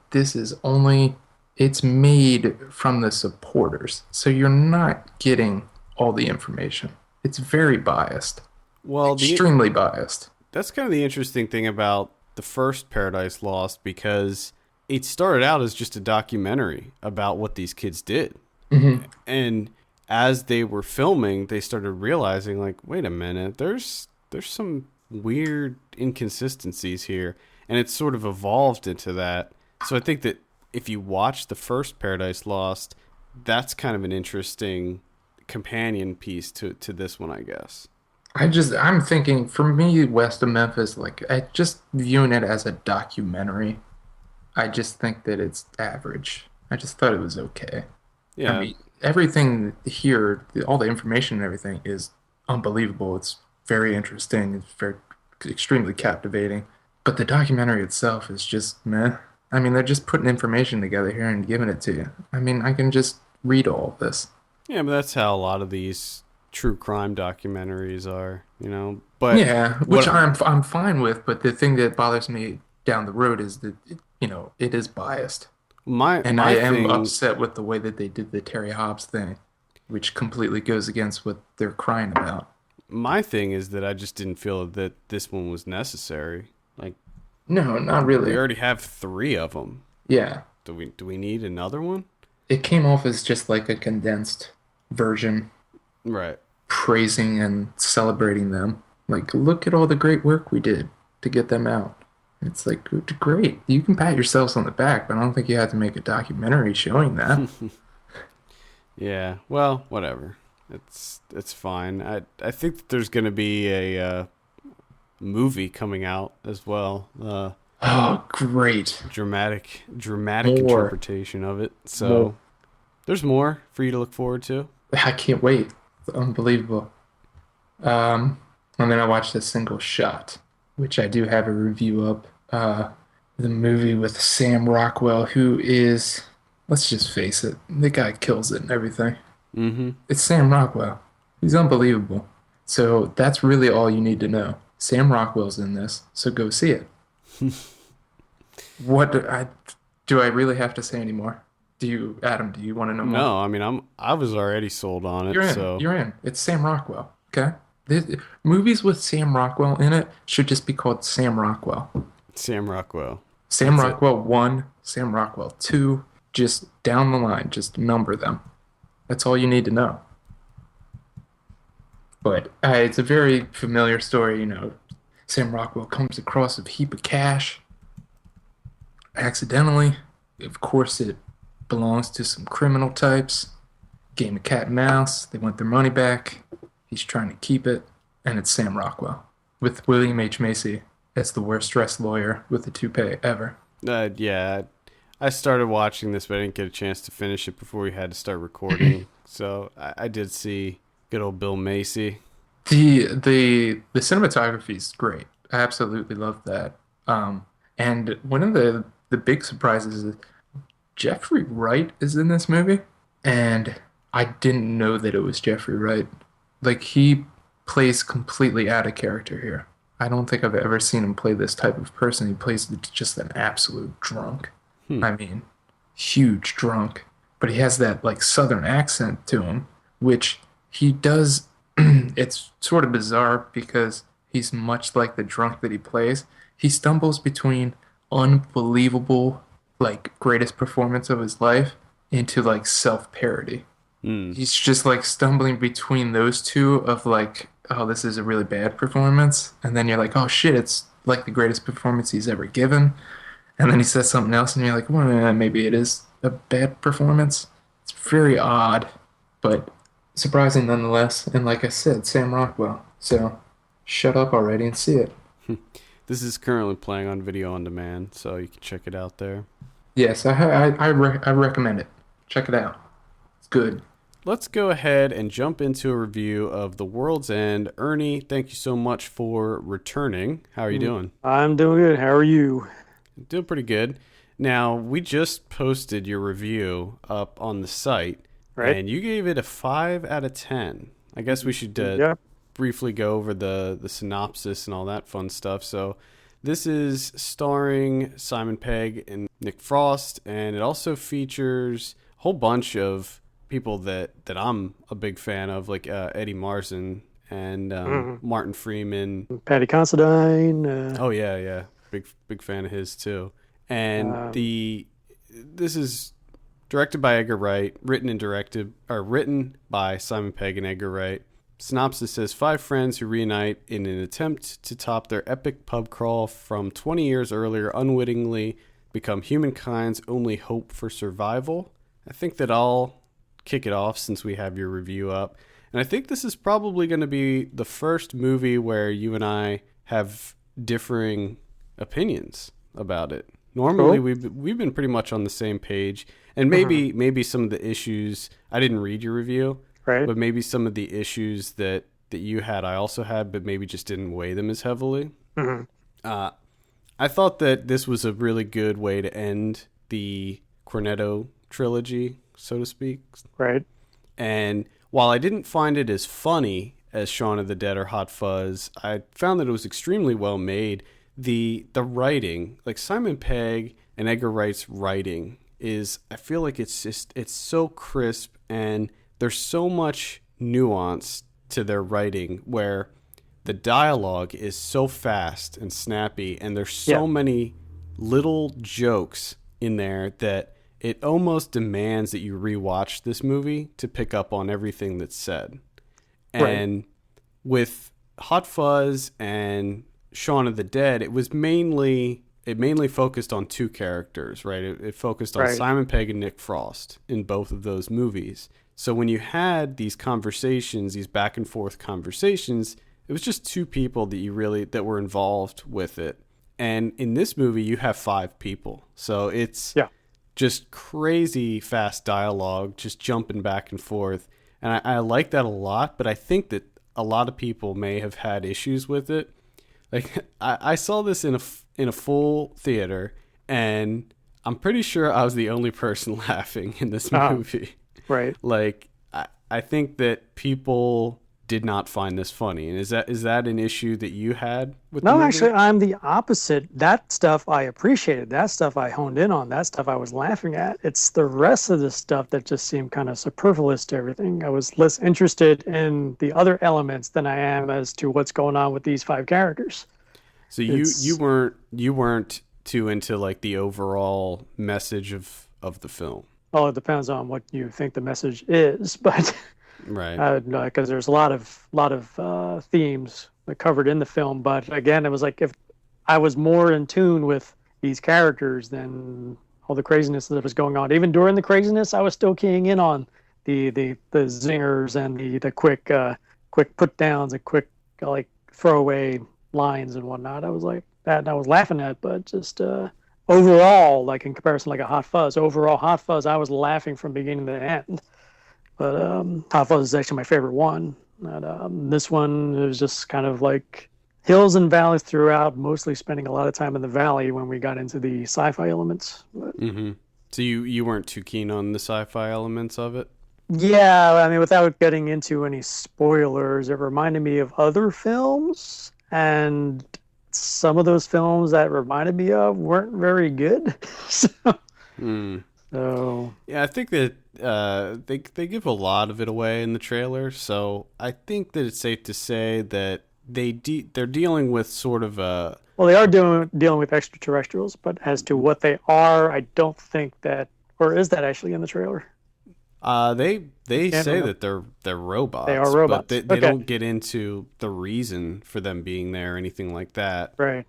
it's made from the supporters. So you're not getting all the information. It's very biased. well, Extremely biased. that's kind of the interesting thing about the first Paradise Lost because it started out as just a documentary about what these kids did. And as they were filming, they started realizing, like, wait a minute, there's some weird inconsistencies here, and it's sort of evolved into that. So I think that if you watch the first Paradise Lost, that's kind of an interesting companion piece to this one, I guess. I'm thinking for me, West of Memphis, like I just viewing it as a documentary. I just think that it's average. I just thought it was okay. Yeah. I mean, everything here, all the information and everything is unbelievable. It's very interesting. It's very extremely captivating. But the documentary itself is just meh. I mean, they're just putting information together here and giving it to you. I mean, I can just read all of this. Yeah, but that's how a lot of these true crime documentaries are, you know. But Yeah, which what I'm fine with. But the thing that bothers me down the road is that it is biased. my And my I am thing, upset with the way that they did the Terry Hobbs thing, which completely goes against what they're crying about. my thing is that I just didn't feel that this one was necessary. Like No, not we really. already have 3 of them. Yeah, Do we need another one? it came off as just like a condensed version, Right. praising and celebrating them. Like, look at all the great work we did to get them out. It's like, great. You can pat yourselves on the back, but I don't think you have to make a documentary showing that. Yeah. Well, whatever. It's fine. I think that there's going to be a movie coming out as well. Oh, great. Dramatic More. interpretation of it. So More. there's more for you to look forward to. I can't wait. It's unbelievable. And then I watched A Single Shot, which I do have a review up. The movie with Sam Rockwell, who is, let's just face it, the guy kills it and everything. Mm-hmm. It's Sam Rockwell. He's unbelievable. So that's really all you need to know. Sam Rockwell's in this, so go see it. Do I really have to say any more? Adam, do you want to know more? No, I mean I was already sold on it. You're in. So You're in. It's Sam Rockwell. Okay. Movies with Sam Rockwell in it should just be called Sam Rockwell. Sam Rockwell. Sam That's it. Rockwell 1, Sam Rockwell 2, just down the line, just number them. That's all you need to know. But it's a very familiar story, Sam Rockwell comes across a heap of cash accidentally. Of course, it belongs to some criminal types. Game of cat and mouse. They want their money back. He's trying to keep it. And it's Sam Rockwell with William H. Macy as the worst dressed lawyer with a toupee ever. Yeah, I started watching this, but I didn't get a chance to finish it before we had to start recording. So I did see good old Bill Macy. The cinematography is great. I absolutely love that. And one of the the big surprise is that Jeffrey Wright is in this movie, and I didn't know that it was Jeffrey Wright. Like, he plays completely out of character here. I don't think I've ever seen him play this type of person. He plays just an absolute drunk. I mean, huge drunk. But he has that, like, southern accent to him, which he does. It's sort of bizarre because he's much like the drunk that he plays. He stumbles between unbelievable, like, greatest performance of his life into, like, self-parody. He's just, like, stumbling between those two of, like, oh, this is a really bad performance. And then you're like, oh, shit, it's, like, the greatest performance he's ever given. And then he says something else, and you're like, well, maybe it is a bad performance. It's very odd, but surprising nonetheless. And like I said, Sam Rockwell. So shut up already and see it. This is currently playing on video on demand, so you can check it out there. Yes, I recommend it. Check it out. It's good. Let's go ahead and jump into a review of The World's End. Ernie, thank you so much for returning. How are you doing? I'm doing good. How are you? Doing pretty good. Now, we just posted your review up on the site, right? And you gave it a 5 out of 10. I guess we should briefly go over the synopsis and all that fun stuff. So this is starring Simon Pegg and Nick Frost, and it also features a whole bunch of people that I'm a big fan of, like Eddie Marsan and Martin Freeman. Patty Considine. Oh, yeah. Big fan of his, too. And this is directed by Edgar Wright, written by Simon Pegg and Edgar Wright. Synopsis says 5 friends who reunite in an attempt to top their epic pub crawl from 20 years earlier unwittingly become humankind's only hope for survival. I think that I'll kick it off since we have your review up. And I think this is probably going to be the first movie where you and I have differing opinions about it. Normally, we've been pretty much on the same page, and maybe some of the issues, I didn't read your review, right? But maybe some of the issues that you had, I also had, but maybe just didn't weigh them as heavily. I thought that this was a really good way to end the Cornetto trilogy, so to speak. Right. And while I didn't find it as funny as Shaun of the Dead or Hot Fuzz, I found that it was extremely well made. The writing, like Simon Pegg and Edgar Wright's writing, is, I feel like it's so crisp, and there's so much nuance to their writing where the dialogue is so fast and snappy, and there's so many little jokes in there that it almost demands that you rewatch this movie to pick up on everything that's said. And with Hot Fuzz and Shaun of the Dead, it mainly focused on 2 characters, right? It focused on Simon Pegg and Nick Frost in both of those movies. So when you had these conversations, these back and forth conversations, it was just 2 people that were involved with it. And in this movie, you have 5 people. So it's just crazy fast dialogue, just jumping back and forth. And I like that a lot, but I think that a lot of people may have had issues with it. Like, I saw this in a full theater, and I'm pretty sure I was the only person laughing in this movie. Right. Like, I think that people did not find this funny. And is that an issue that you had with the movie? Actually, I'm the opposite. That stuff I appreciated. That stuff I honed in on. That stuff I was laughing at. It's the rest of the stuff that just seemed kind of superfluous to everything. I was less interested in the other elements than I am as to what's going on with these 5 characters. So you weren't too into, like, the overall message of the film. Well, it depends on what you think the message is, but right, because there's a lot of themes covered in the film. But again, it was like if I was more in tune with these characters than all the craziness that was going on. Even during the craziness, I was still keying in on the zingers and the quick put downs and quick like throwaway lines and whatnot. I was like that, and I was laughing at, but just overall, like in comparison, like a Hot Fuzz, I was laughing from beginning to end. But Hot Fuzz is actually my favorite one. And this one, it was just kind of like hills and valleys throughout, mostly spending a lot of time in the valley when we got into the sci-fi elements. But, So you weren't too keen on the sci-fi elements of it? yeah, I mean, without getting into any spoilers, it reminded me of other films, and some of those films that reminded me of weren't very good. so, so Yeah, I think that they give a lot of it away in the trailer, so I think that it's safe to say that they're dealing with sort of a... Well, they are dealing with extraterrestrials, but as to what they are, I don't think that, or is that actually in the trailer? They say that they're robots. They are robots. But they don't get into the reason for them being there or anything like that. Right.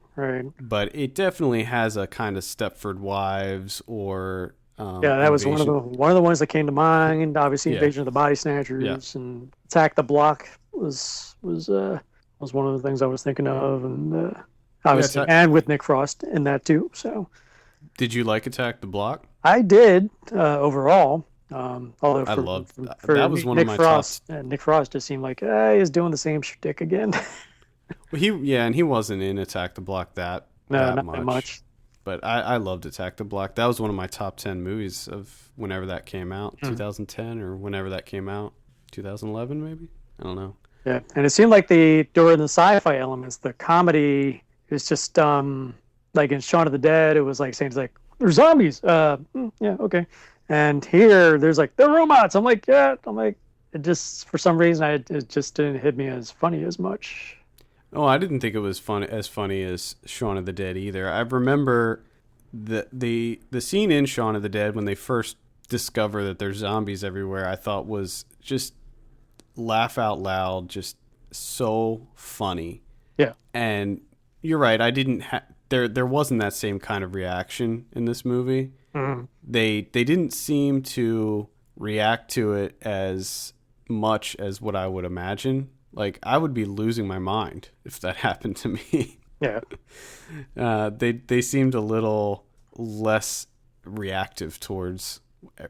But it definitely has a kind of Stepford Wives or that was one of the ones that came to mind. Obviously, Invasion of the Body Snatchers and Attack the Block was one of the things I was thinking of, and obviously, and with Nick Frost in that too. So, did you like Attack the Block? I did overall. Although I loved that. For That was one Nick of my Frost, top. Nick Frost just seemed like he's doing the same shtick again. Well, he wasn't in Attack the Block that not much. that much. But I loved Attack the Block. That was one of my top 10 movies of whenever that came out, 2010 or whenever that came out, 2011 maybe. I don't know. Yeah, and it seemed like during the sci-fi elements, the comedy is just like in Shaun of the Dead, it was like saying there's zombies. Yeah, okay. And here, there's like they're robots. I'm like, it just for some reason it just didn't hit me as funny as much. Oh, I didn't think it was as funny as Shaun of the Dead either. I remember the scene in Shaun of the Dead when they first discover that there's zombies everywhere. I thought was just laugh out loud, just so funny. Yeah, and you're right. I didn't there wasn't that same kind of reaction in this movie. They didn't seem to react to it as much as what I would imagine. Like, I would be losing my mind if that happened to me. Yeah. They seemed a little less reactive towards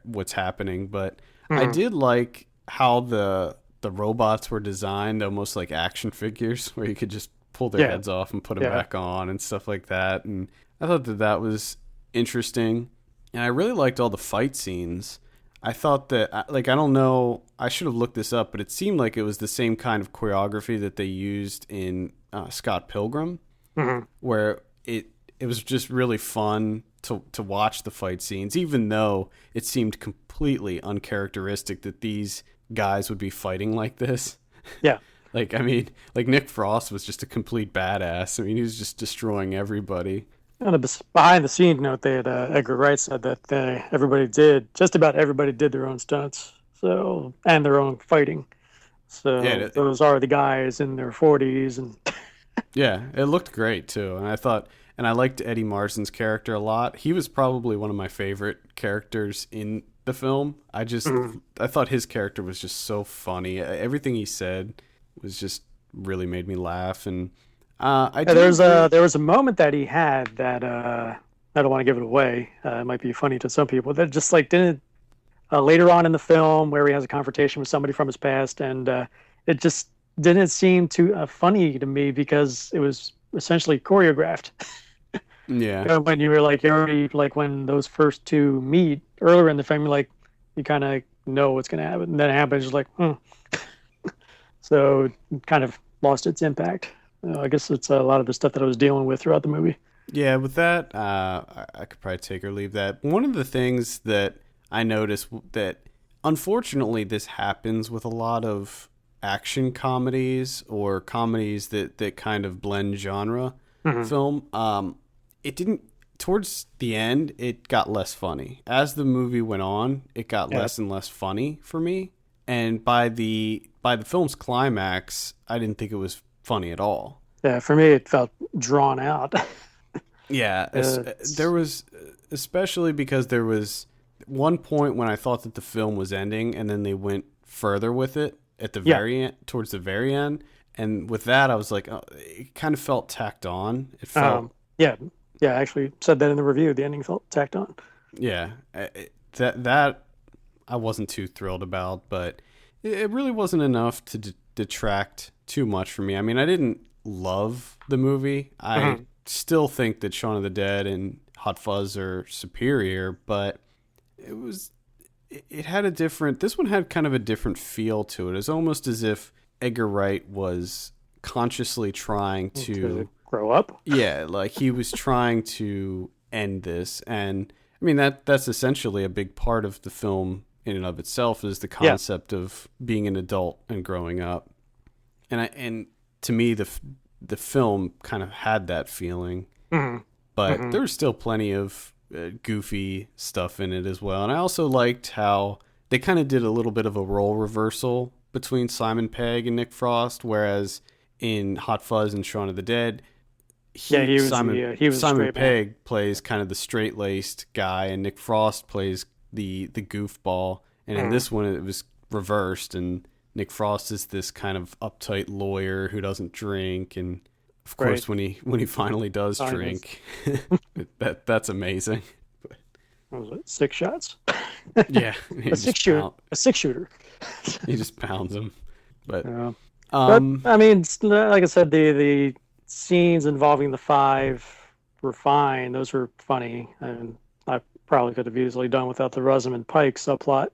what's happening, but I did like how the robots were designed almost like action figures where you could just pull their heads off and put them back on and stuff like that. And I thought that was interesting. And I really liked all the fight scenes. I thought that, like, I don't know, I should have looked this up, but it seemed like it was the same kind of choreography that they used in Scott Pilgrim, where it was just really fun to watch the fight scenes, even though it seemed completely uncharacteristic that these guys would be fighting like this. Yeah. Like, I mean, like Nick Frost was just a complete badass. I mean, he was just destroying everybody. On a behind the scenes note, they had Edgar Wright said that just about everybody did their own stunts, so and their own fighting. So those are the guys in their 40s, and yeah, it looked great too. And I liked Eddie Marsan's character a lot. He was probably one of my favorite characters in the film. I thought his character was just so funny. Everything he said was just really made me laugh. And there was a moment that he had that I don't want to give it away. It might be funny to some people that just like didn't later on in the film where he has a confrontation with somebody from his past, and it just didn't seem too funny to me because it was essentially choreographed. Yeah. When you were like already like when those first two meet earlier in the film, like you kind of know what's going to happen, and then it happens. You're like, So it kind of lost its impact. I guess it's a lot of the stuff that I was dealing with throughout the movie. Yeah, with that, I could probably take or leave that. One of the things that I noticed that, unfortunately, this happens with a lot of action comedies or comedies that kind of blend genre film. It didn't, towards the end, it got less funny. As the movie went on, it got less and less funny for me. And by the film's climax, I didn't think it was funny at all. Yeah, for me, it felt drawn out. Yeah, there was, especially because there was one point when I thought that the film was ending, and then they went further with it at the very end, towards the very end. And with that, I was like, it kind of felt tacked on. It felt, I actually said that in the review. The ending felt tacked on. Yeah, that I wasn't too thrilled about, but it really wasn't enough to detract too much from me. I mean, I didn't love the movie. I still think that Shaun of the Dead and Hot Fuzz are superior, but it had a different, this one had kind of a different feel to it. It's almost as if Edgar Wright was consciously trying to grow up. Yeah, like he was trying to end this. And I mean, that's essentially a big part of the film in and of itself, is the concept of being an adult and growing up. And to me, the film kind of had that feeling, but there was still plenty of goofy stuff in it as well. And I also liked how they kind of did a little bit of a role reversal between Simon Pegg and Nick Frost, whereas in Hot Fuzz and Shaun of the Dead, Simon Pegg plays kind of the straight-laced guy, and Nick Frost plays the goofball. And in this one, it was reversed, and Nick Frost is this kind of uptight lawyer who doesn't drink, and of course, when he finally does drink, that's amazing. What was it? 6 shots? Yeah, a six shooter. He just pounds him. But I mean, like I said, the scenes involving the 5 were fine. Those were funny, and I probably could have easily done without the Rosamund Pike subplot.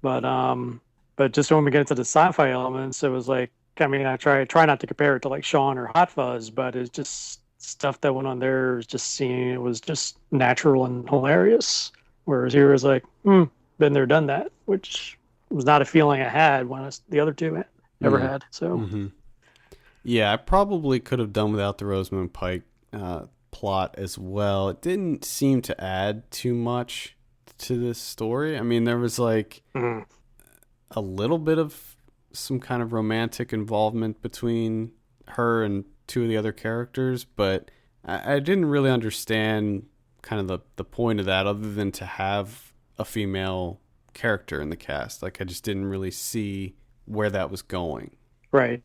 But just when we get to the sci-fi elements, it was like, I mean, I try not to compare it to like Shaun or Hot Fuzz, but it's just stuff that went on there. It was just natural and hilarious. Whereas here was like, been there, done that, which was not a feeling I had when the other two ever had. So, yeah, I probably could have done without the Rosamund Pike plot as well. It didn't seem to add too much to this story. I mean, there was like a little bit of some kind of romantic involvement between her and 2 of the other characters, but I didn't really understand kind of the point of that, other than to have a female character in the cast. Like, I just didn't really see where that was going. Right.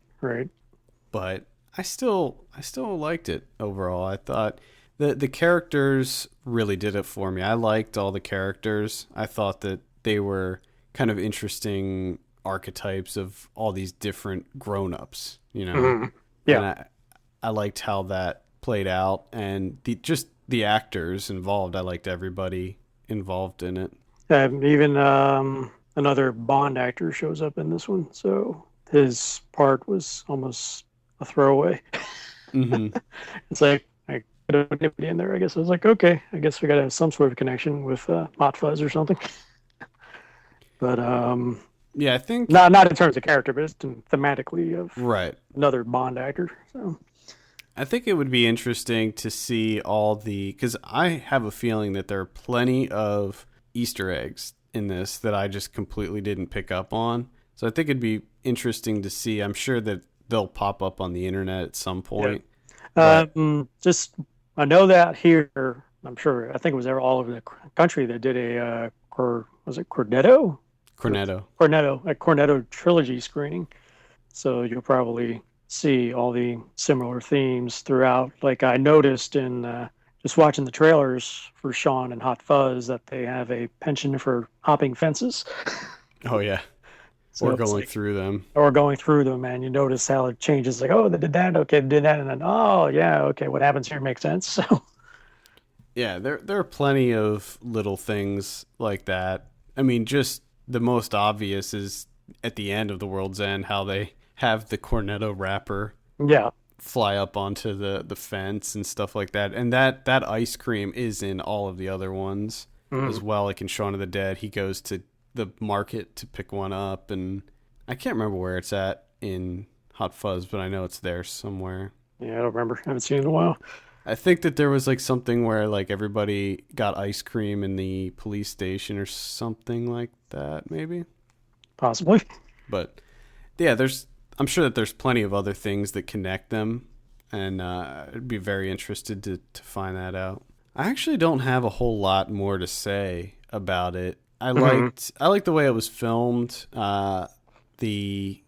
But I still liked it overall. I thought the characters really did it for me. I liked all the characters. I thought that they were kind of interesting archetypes of all these different grown-ups, you know? Yeah. And I liked how that played out, and the actors involved. I liked everybody involved in it. Even another Bond actor shows up in this one, so his part was almost a throwaway. It's like, I could have put anybody in there. I guess I was like, okay, I guess we got to have some sort of connection with Hot Fuzz or something. But yeah, I think not in terms of character, but just thematically of another Bond actor. So I think it would be interesting to see because I have a feeling that there are plenty of Easter eggs in this that I just completely didn't pick up on. So I think it'd be interesting to see. I'm sure that they'll pop up on the internet at some point. I know that here, I'm sure, I think it was there all over the country that did a, was it Cornetto? A Cornetto trilogy screening. So you'll probably see all the similar themes throughout. Like I noticed in just watching the trailers for Shaun and Hot Fuzz that they have a penchant for hopping fences. Oh, yeah. So or going through them. Or going through them, and you notice how it changes. Like, oh, they did that. Okay, they did that. And then, oh, yeah, okay, what happens here makes sense. So, yeah, there are plenty of little things like that. I mean, just the most obvious is at the end of The World's End, how they have the Cornetto wrapper fly up onto the fence and stuff like that. And that ice cream is in all of the other ones as well. Like in Shaun of the Dead, he goes to the market to pick one up, and I can't remember where it's at in Hot Fuzz, but I know it's there somewhere. Yeah, I don't remember. I haven't seen it in a while. I think that there was like something where like everybody got ice cream in the police station or something like that, maybe. Possibly. But yeah, I'm sure that there's plenty of other things that connect them, and I'd be very interested to find that out. I actually don't have a whole lot more to say about it. I liked the way it was filmed, the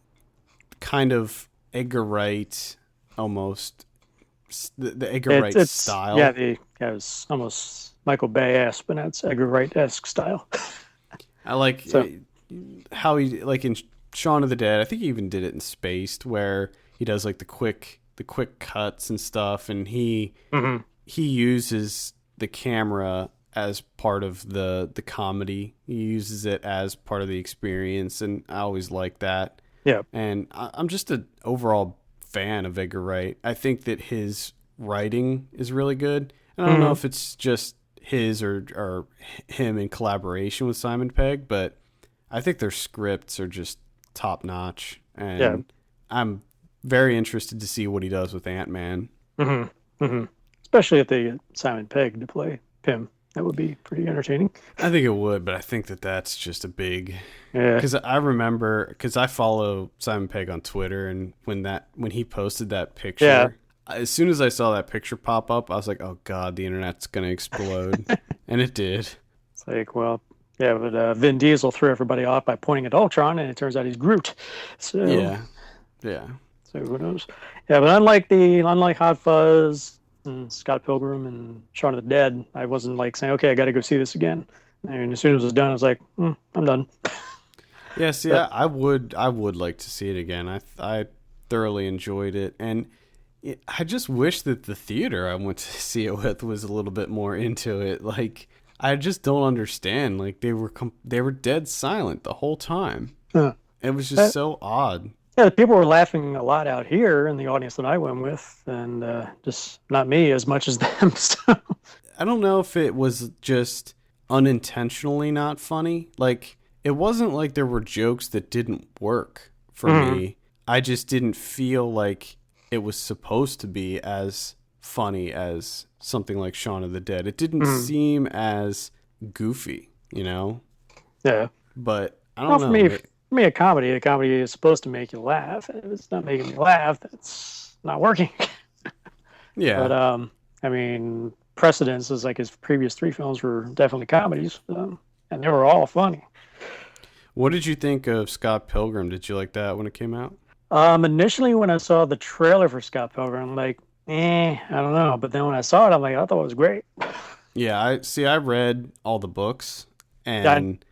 kind of Edgar Wright almost, the Edgar Wright style. Yeah, it was almost Michael Bay-esque, but that's Edgar Wright-esque style. I like how he, like in Shaun of the Dead, I think he even did it in Spaced, where he does like the quick the quick cuts and stuff, and he Mm-hmm. uses the camera as part of the comedy. He uses it as part of the experience, and I always like that. Yeah. And I'm just an overall fan of Edgar Wright. I think that his writing is really good. And I don't know if it's just his or him in collaboration with Simon Pegg, but I think their scripts are just top notch. And I'm very interested to see what he does with Ant-Man. Mm-hmm. Mm-hmm. Especially if they get Simon Pegg to play him. That would be pretty entertaining. I think it would, but I think that that's just a big... Yeah. Because I remember... Because I follow Simon Pegg on Twitter, and when he posted that picture, as soon as I saw that picture pop up, I was like, oh, God, the internet's going to explode. And it did. It's like, well, yeah, but Vin Diesel threw everybody off by pointing at Ultron, and it turns out he's Groot. So, Yeah. So who knows? Yeah, but unlike Hot Fuzz and Scott Pilgrim and Shaun of the Dead, I wasn't like saying, okay, I got to go see this again. And as soon as it was done, I was like, I'm done. Yeah, see, I would like to see it again. I thoroughly enjoyed it, and I just wish that the theater I went to see it with was a little bit more into it. Like, I just don't understand. Like, they were dead silent the whole time. It was just so odd. Yeah, people were laughing a lot out here in the audience that I went with, and just not me as much as them. So. I don't know if it was just unintentionally not funny. Like, it wasn't like there were jokes that didn't work for me. I just didn't feel like it was supposed to be as funny as something like Shaun of the Dead. It didn't seem as goofy, you know? Yeah. But I don't know. For me, a comedy is supposed to make you laugh. If it's not making me laugh, it's not working. Yeah. But, I mean, Precedence is like his previous 3 films were definitely comedies, and they were all funny. What did you think of Scott Pilgrim? Did you like that when it came out? Initially, when I saw the trailer for Scott Pilgrim, I'm like, I don't know. But then when I saw it, I'm like, I thought it was great. Yeah, I read all the books, and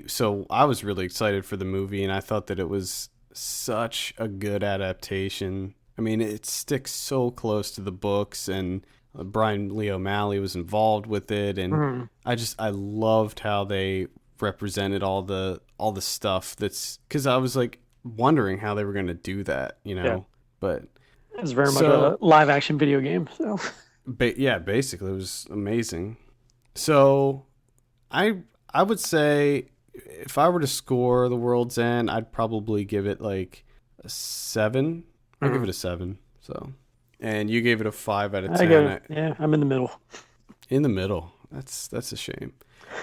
so I was really excited for the movie, and I thought that it was such a good adaptation. I mean, it sticks so close to the books, and Brian Lee O'Malley was involved with it, and I loved how they represented all the stuff that's, because I was like wondering how they were going to do that, you know. Yeah. But it's very much a live action video game. So yeah, basically it was amazing. So I would say if I were to score The World's End, I'd probably give it like a 7. I'd give it a 7. So, and you gave it a 5 out of 10. I'm in the middle. In the middle. That's a shame.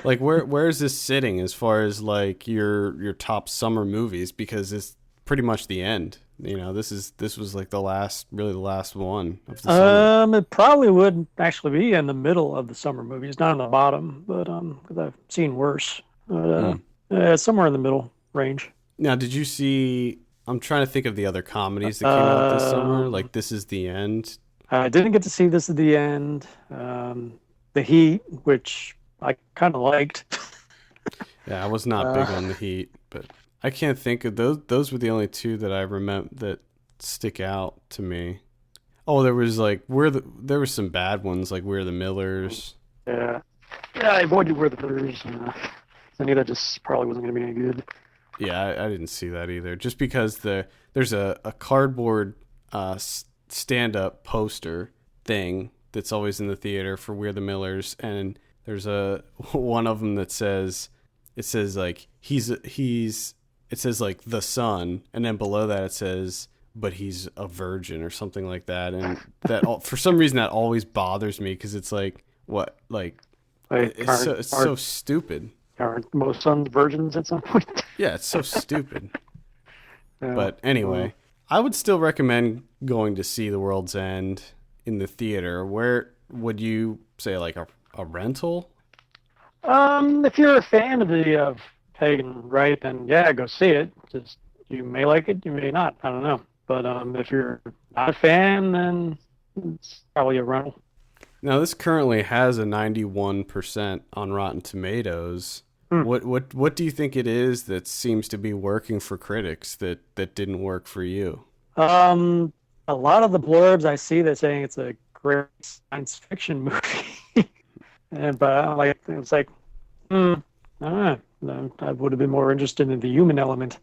Like, where is this sitting as far as like your top summer movies? Because it's pretty much the end. You know, this was like the last one of the summer. It probably would actually be in the middle of the summer movies, not on the bottom, but because I've seen worse. But somewhere in the middle range. Now, did you see? I'm trying to think of the other comedies that came out this summer. Like, This Is the End. I didn't get to see This Is the End. The Heat, which I kind of liked. Yeah, I was not big on The Heat, but I can't think of those. Those were the only 2 that I remember that stick out to me. Oh, there was like there were some bad ones, like We're the Millers. Yeah, I avoided We're the Millers. I knew that just probably wasn't going to be any good. Yeah, I didn't see that either. Just because there's a cardboard stand-up poster thing that's always in the theater for We're the Millers, and there's one of them that says like it says like the son, and then below that it says but he's a virgin or something like that, and that for some reason that always bothers me because it's like what it's so stupid. Aren't most sons virgins at some point? Yeah, it's so stupid. But anyway, I would still recommend going to see The World's End in the theater. Where would you say, like a rental? If you're a fan of the Pegg and Wright, then yeah, go see it. Just you may like it, you may not. I don't know. But if you're not a fan, then it's probably a rental. Now, this currently has a 91% on Rotten Tomatoes. What do you think it is that seems to be working for critics that didn't work for you? a lot of the blurbs I see, they're saying it's a great science fiction movie. But like, it's like, no, I would have been more interested in the human element.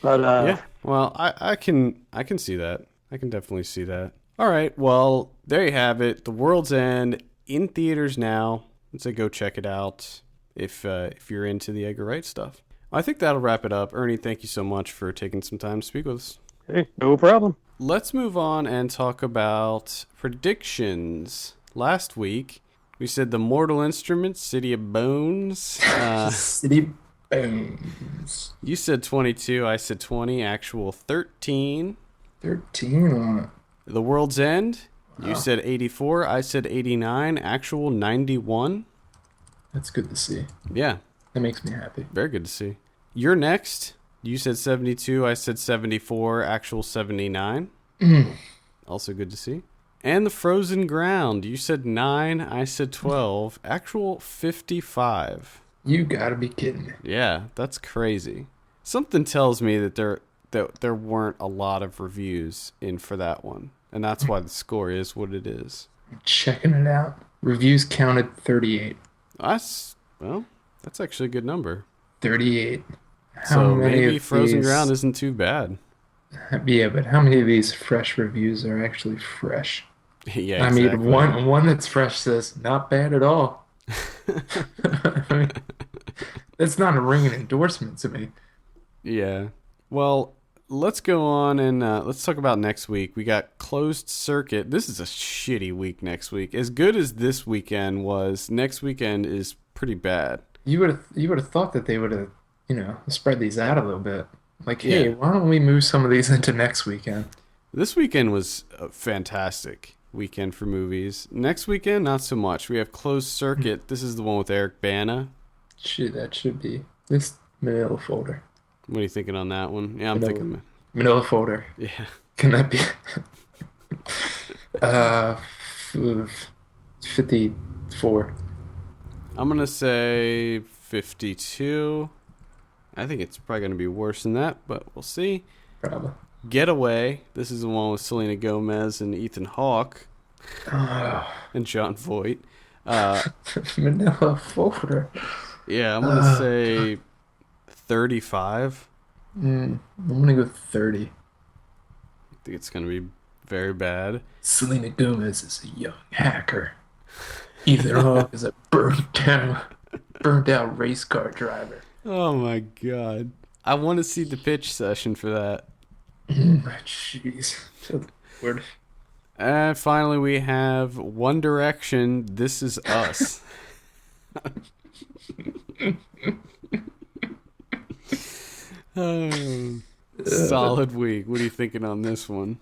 But yeah, well, I can see that. I can definitely see that. All right, well, there you have it. The World's End in theaters now. So go check it out if you're into the Edgar Wright stuff. I think that'll wrap it up. Ernie, thank you so much for taking some time to speak with us. hey, no problem. Let's move on and talk about predictions. Last week, we said The Mortal Instruments, City of Bones. City Bones. You said 22, I said 20, actual 13. 13 on it. The World's End, you said 84, I said 89, actual 91. That's good to see. Yeah, That makes me happy. very good to see. You're next. You said 72, I said 74, actual 79. Also good to see. And The Frozen Ground, you said 9, I said 12, actual 55. You gotta be kidding me. Yeah, that's crazy. Something tells me that there weren't a lot of reviews in for that one, and that's why the score is what it is. Checking it out. Reviews counted 38. That's actually a good number. 38. So maybe Frozen Ground isn't too bad. Yeah, but how many of these fresh reviews are actually fresh? Yeah, I exactly. mean, one that's fresh says, not bad at all. I mean, that's not a ringing endorsement to me. Yeah. Well, let's go on and let's talk about next week. We got Closed Circuit. This is a shitty week next week. As good as this weekend was, next weekend is pretty bad. You would have thought that they would have, spread these out a little bit. Like, hey, Yeah. why don't we move some of these into next weekend? This weekend was a fantastic weekend for movies. Next weekend, not so much. We have Closed Circuit. This is the one with Eric Bana. That should be this manila folder. What are you thinking on that one? Yeah, I'm thinking. Manila folder. Yeah. Can that be? 54. I'm going to say 52. I think it's probably going to be worse than that, but we'll see. Probably. Getaway. This is the one with Selena Gomez and Ethan Hawke and John Voight. Manila folder. Yeah, I'm going to say 35. I'm gonna go 30. I think it's going to be very bad. Selena Gomez is a young hacker. Ethan Hawke is a burnt out race car driver. Oh my god. I want to see the pitch session for that. Jeez. Word. And finally we have One Direction, This Is Us. Solid week. What are you thinking on this one?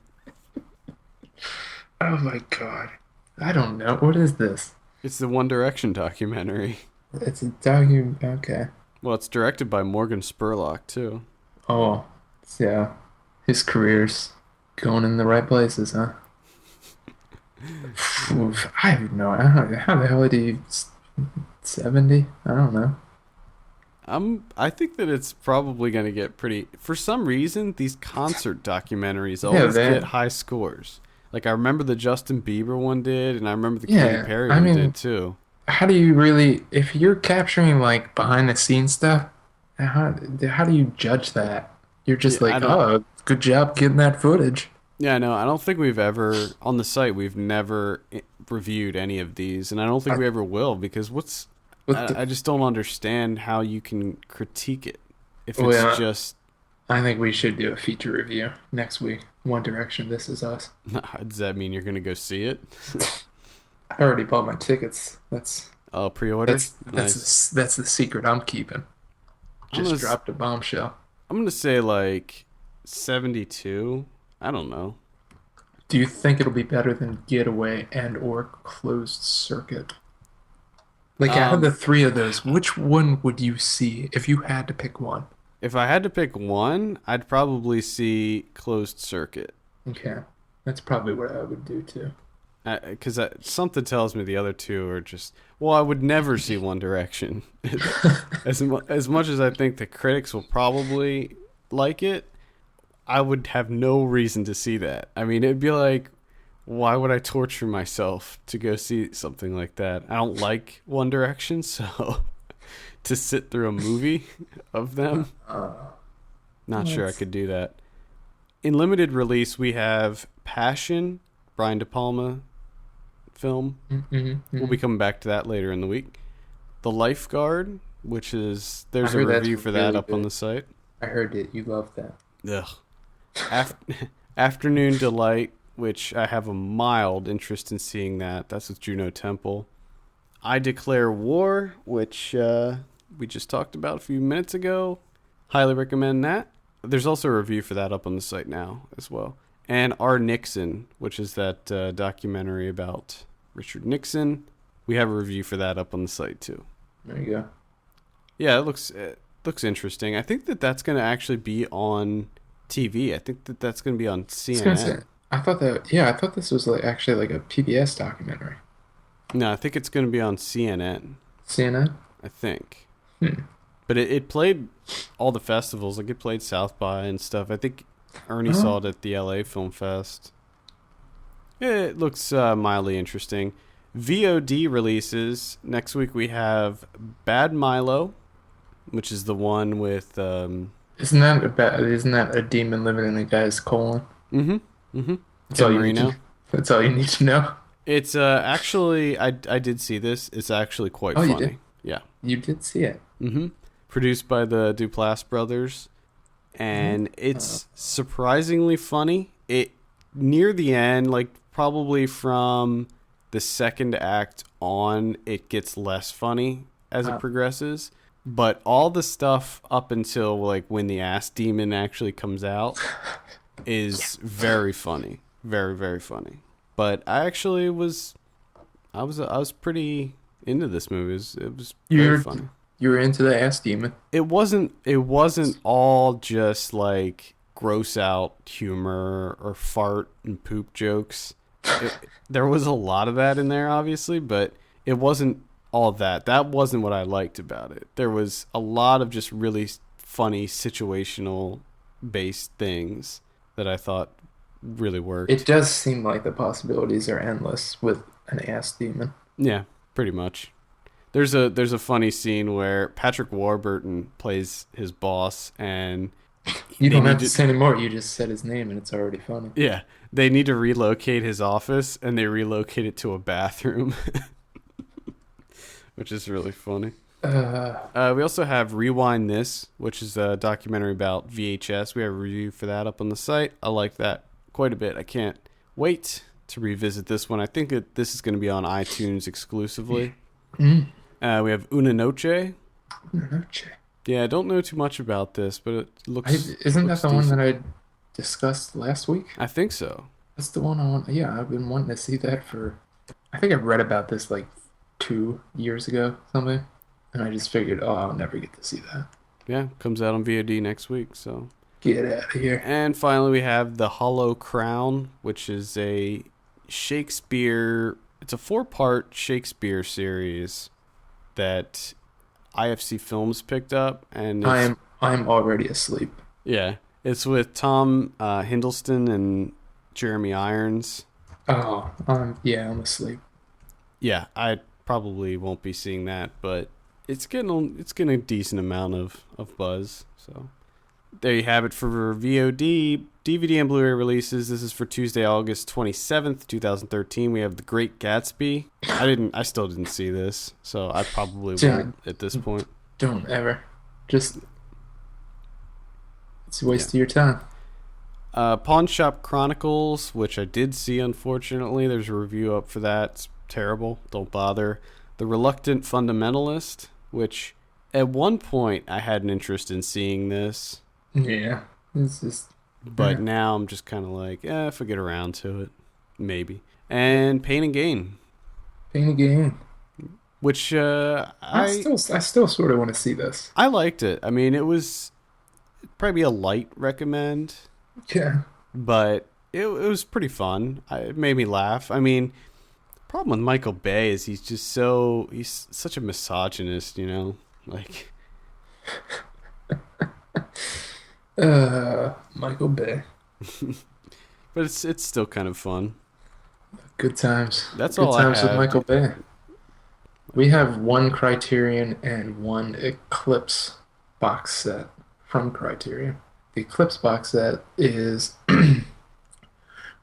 Oh my god. I don't know. What is this? It's the One Direction documentary. It's a document. Okay. Well, it's directed by Morgan Spurlock, too. Oh, yeah. His career's going in the right places, huh? Oof, I have no idea. How the hell did he... 70? I don't know. I think that it's probably going to get pretty... For some reason, these concert documentaries always get high scores. Like, I remember the Justin Bieber one did, and I remember the Katy Perry one did, too. How do you really... If you're capturing, like, behind-the-scenes stuff, how do you judge that? You're just good job getting that footage. Yeah, no, I don't think we've ever... On the site, we've never reviewed any of these, and I don't think we ever will, because I just don't understand how you can critique it if it's just... I think we should do a feature review next week. One Direction, This Is Us. Does that mean you're going to go see it? I already bought my tickets. That's pre-order? That's the secret I'm keeping. Just dropped a bombshell. I'm going to say like 72. I don't know. Do you think it'll be better than Getaway and or Closed Circuit? Like out of the three of those, which one would you see if you had to pick one? If I had to pick one, I'd probably see Closed Circuit. Okay. That's probably what I would do too. Because something tells me the other two are just... Well, I would never see One Direction. As much as I think the critics will probably like it, I would have no reason to see that. I mean, it'd be like, why would I torture myself to go see something like that? I don't like One Direction, so to sit through a movie of them, not sure I could do that. In limited release, we have Passion, Brian De Palma film. We'll be coming back to that later in the week. The Lifeguard, which is, there's a review for that up on the site. I heard it. You love that. Ugh. Afternoon Delight, which I have a mild interest in seeing that. That's with Juno Temple. I Declare War, which we just talked about a few minutes ago. Highly recommend that. There's also a review for that up on the site now as well. And R. Nixon, which is that documentary about Richard Nixon. We have a review for that up on the site too. There you go. Yeah, it looks interesting. I think that's going to actually be on TV. I think that's going to be on CNN. I thought this was actually like a PBS documentary. No, I think it's going to be on CNN. CNN? I think. But it played all the festivals. Like, it played South by and stuff. I think Ernie saw it at the LA Film Fest. It looks mildly interesting. VOD releases. Next week we have Bad Milo, which is the one with... Isn't that a demon living in a guy's colon? That's all you need to know. It's actually, I did see this. It's actually quite funny. You did? Yeah. You did see it. Produced by the Duplass brothers. And it's surprisingly funny. It near the end, like probably from the second act on, it gets less funny as it progresses. But all the stuff up until like when the ass demon actually comes out is very funny. Very, very funny. But I actually was pretty into this movie. It was very funny. You were into the ass demon. It wasn't all just like gross out humor or fart and poop jokes. There was a lot of that in there, obviously, but it wasn't all that. That wasn't what I liked about it. There was a lot of just really funny situational based things that I thought really worked. It does seem like the possibilities are endless with an ass demon. Yeah, pretty much. There's a funny scene where Patrick Warburton plays his boss, and you don't have to say anymore. You just said his name, and it's already funny. Yeah, they need to relocate his office, and they relocate it to a bathroom, which is really funny. We also have Rewind This, which is a documentary about VHS. We have a review for that up on the site. I like that quite a bit. I can't wait to revisit this one. I think this is going to be on iTunes exclusively. We have Una Noche. Yeah, I don't know too much about this, but it looks... Isn't that the one that I discussed last week? I think so. That's the one I want... Yeah, I've been wanting to see that for... I think I read about this like 2 years ago, something. And I just figured, I'll never get to see that. Yeah, comes out on VOD next week, so... Get out of here. And finally, we have The Hollow Crown, which is a Shakespeare... It's a 4-part Shakespeare series that IFC Films picked up, and I'm already asleep. Yeah, it's with Tom Hiddleston and Jeremy Irons. Oh, yeah, I'm asleep. Yeah, I probably won't be seeing that, but it's getting a decent amount of buzz. So there you have it for VOD, DVD and Blu Ray releases. This is for Tuesday, August 27th, 2013. We have The Great Gatsby. I still didn't see this, so I probably won't at this point. Don't ever. Just, it's a waste of your time. Pawn Shop Chronicles, which I did see, unfortunately. There's a review up for that. It's terrible. Don't bother. The Reluctant Fundamentalist, which at one point I had an interest in seeing this. Yeah. It's just... But now I'm just kind of like, if I get around to it, maybe. And Pain and Gain. Pain and Gain. Which I still sort of want to see this. I liked it. I mean, it'd probably be a light recommend. Yeah. But it was pretty fun. It made me laugh. I mean, the problem with Michael Bay is he's such a misogynist, you know? Like... Michael Bay. But it's still kind of fun. Good times. That's Good all I times with had. Michael Bay. We have one Criterion and one Eclipse box set from Criterion. The Eclipse box set is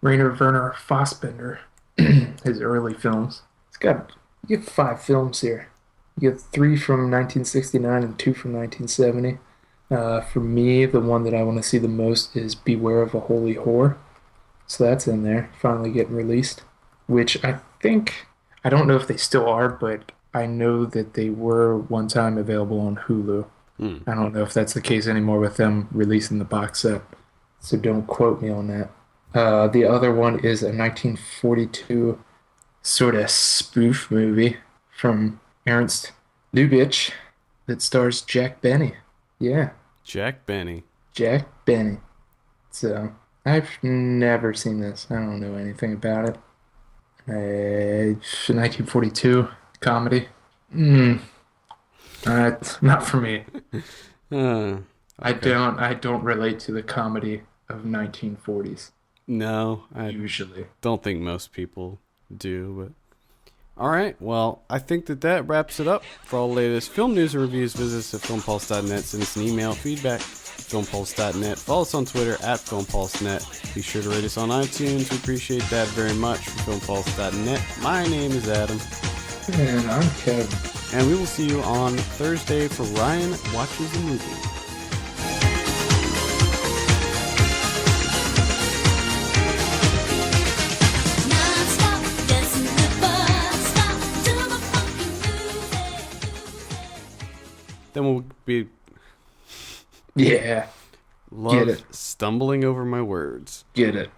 Rainer Werner Fassbinder, his early films. You get 5 films here. You get 3 from 1969 and 2 from 1970. For me, the one that I want to see the most is Beware of a Holy Whore. So that's in there, finally getting released. Which I don't know if they still are, but I know that they were one time available on Hulu. I don't know if that's the case anymore with them releasing the box set. So don't quote me on that. The other one is a 1942 sort of spoof movie from Ernst Lubitsch that stars Jack Benny. Yeah, Jack Benny. Jack Benny. So I've never seen this. I don't know anything about it. 1942 comedy. Not for me. Okay. I don't relate to the comedy of 1940s No, I usually. don't think most people do, but all right. Well, I think that wraps it up. For all the latest film news and reviews, visit us at filmpulse.net. Send us an email, feedback, filmpulse.net. Follow us on Twitter at filmpulsenet. Be sure to rate us on iTunes. We appreciate that very much. From filmpulse.net. My name is Adam. And I'm Kevin. And we will see you on Thursday for Ryan Watches a Movie. Then we'll be Yeah. stumbling over my words. Get it.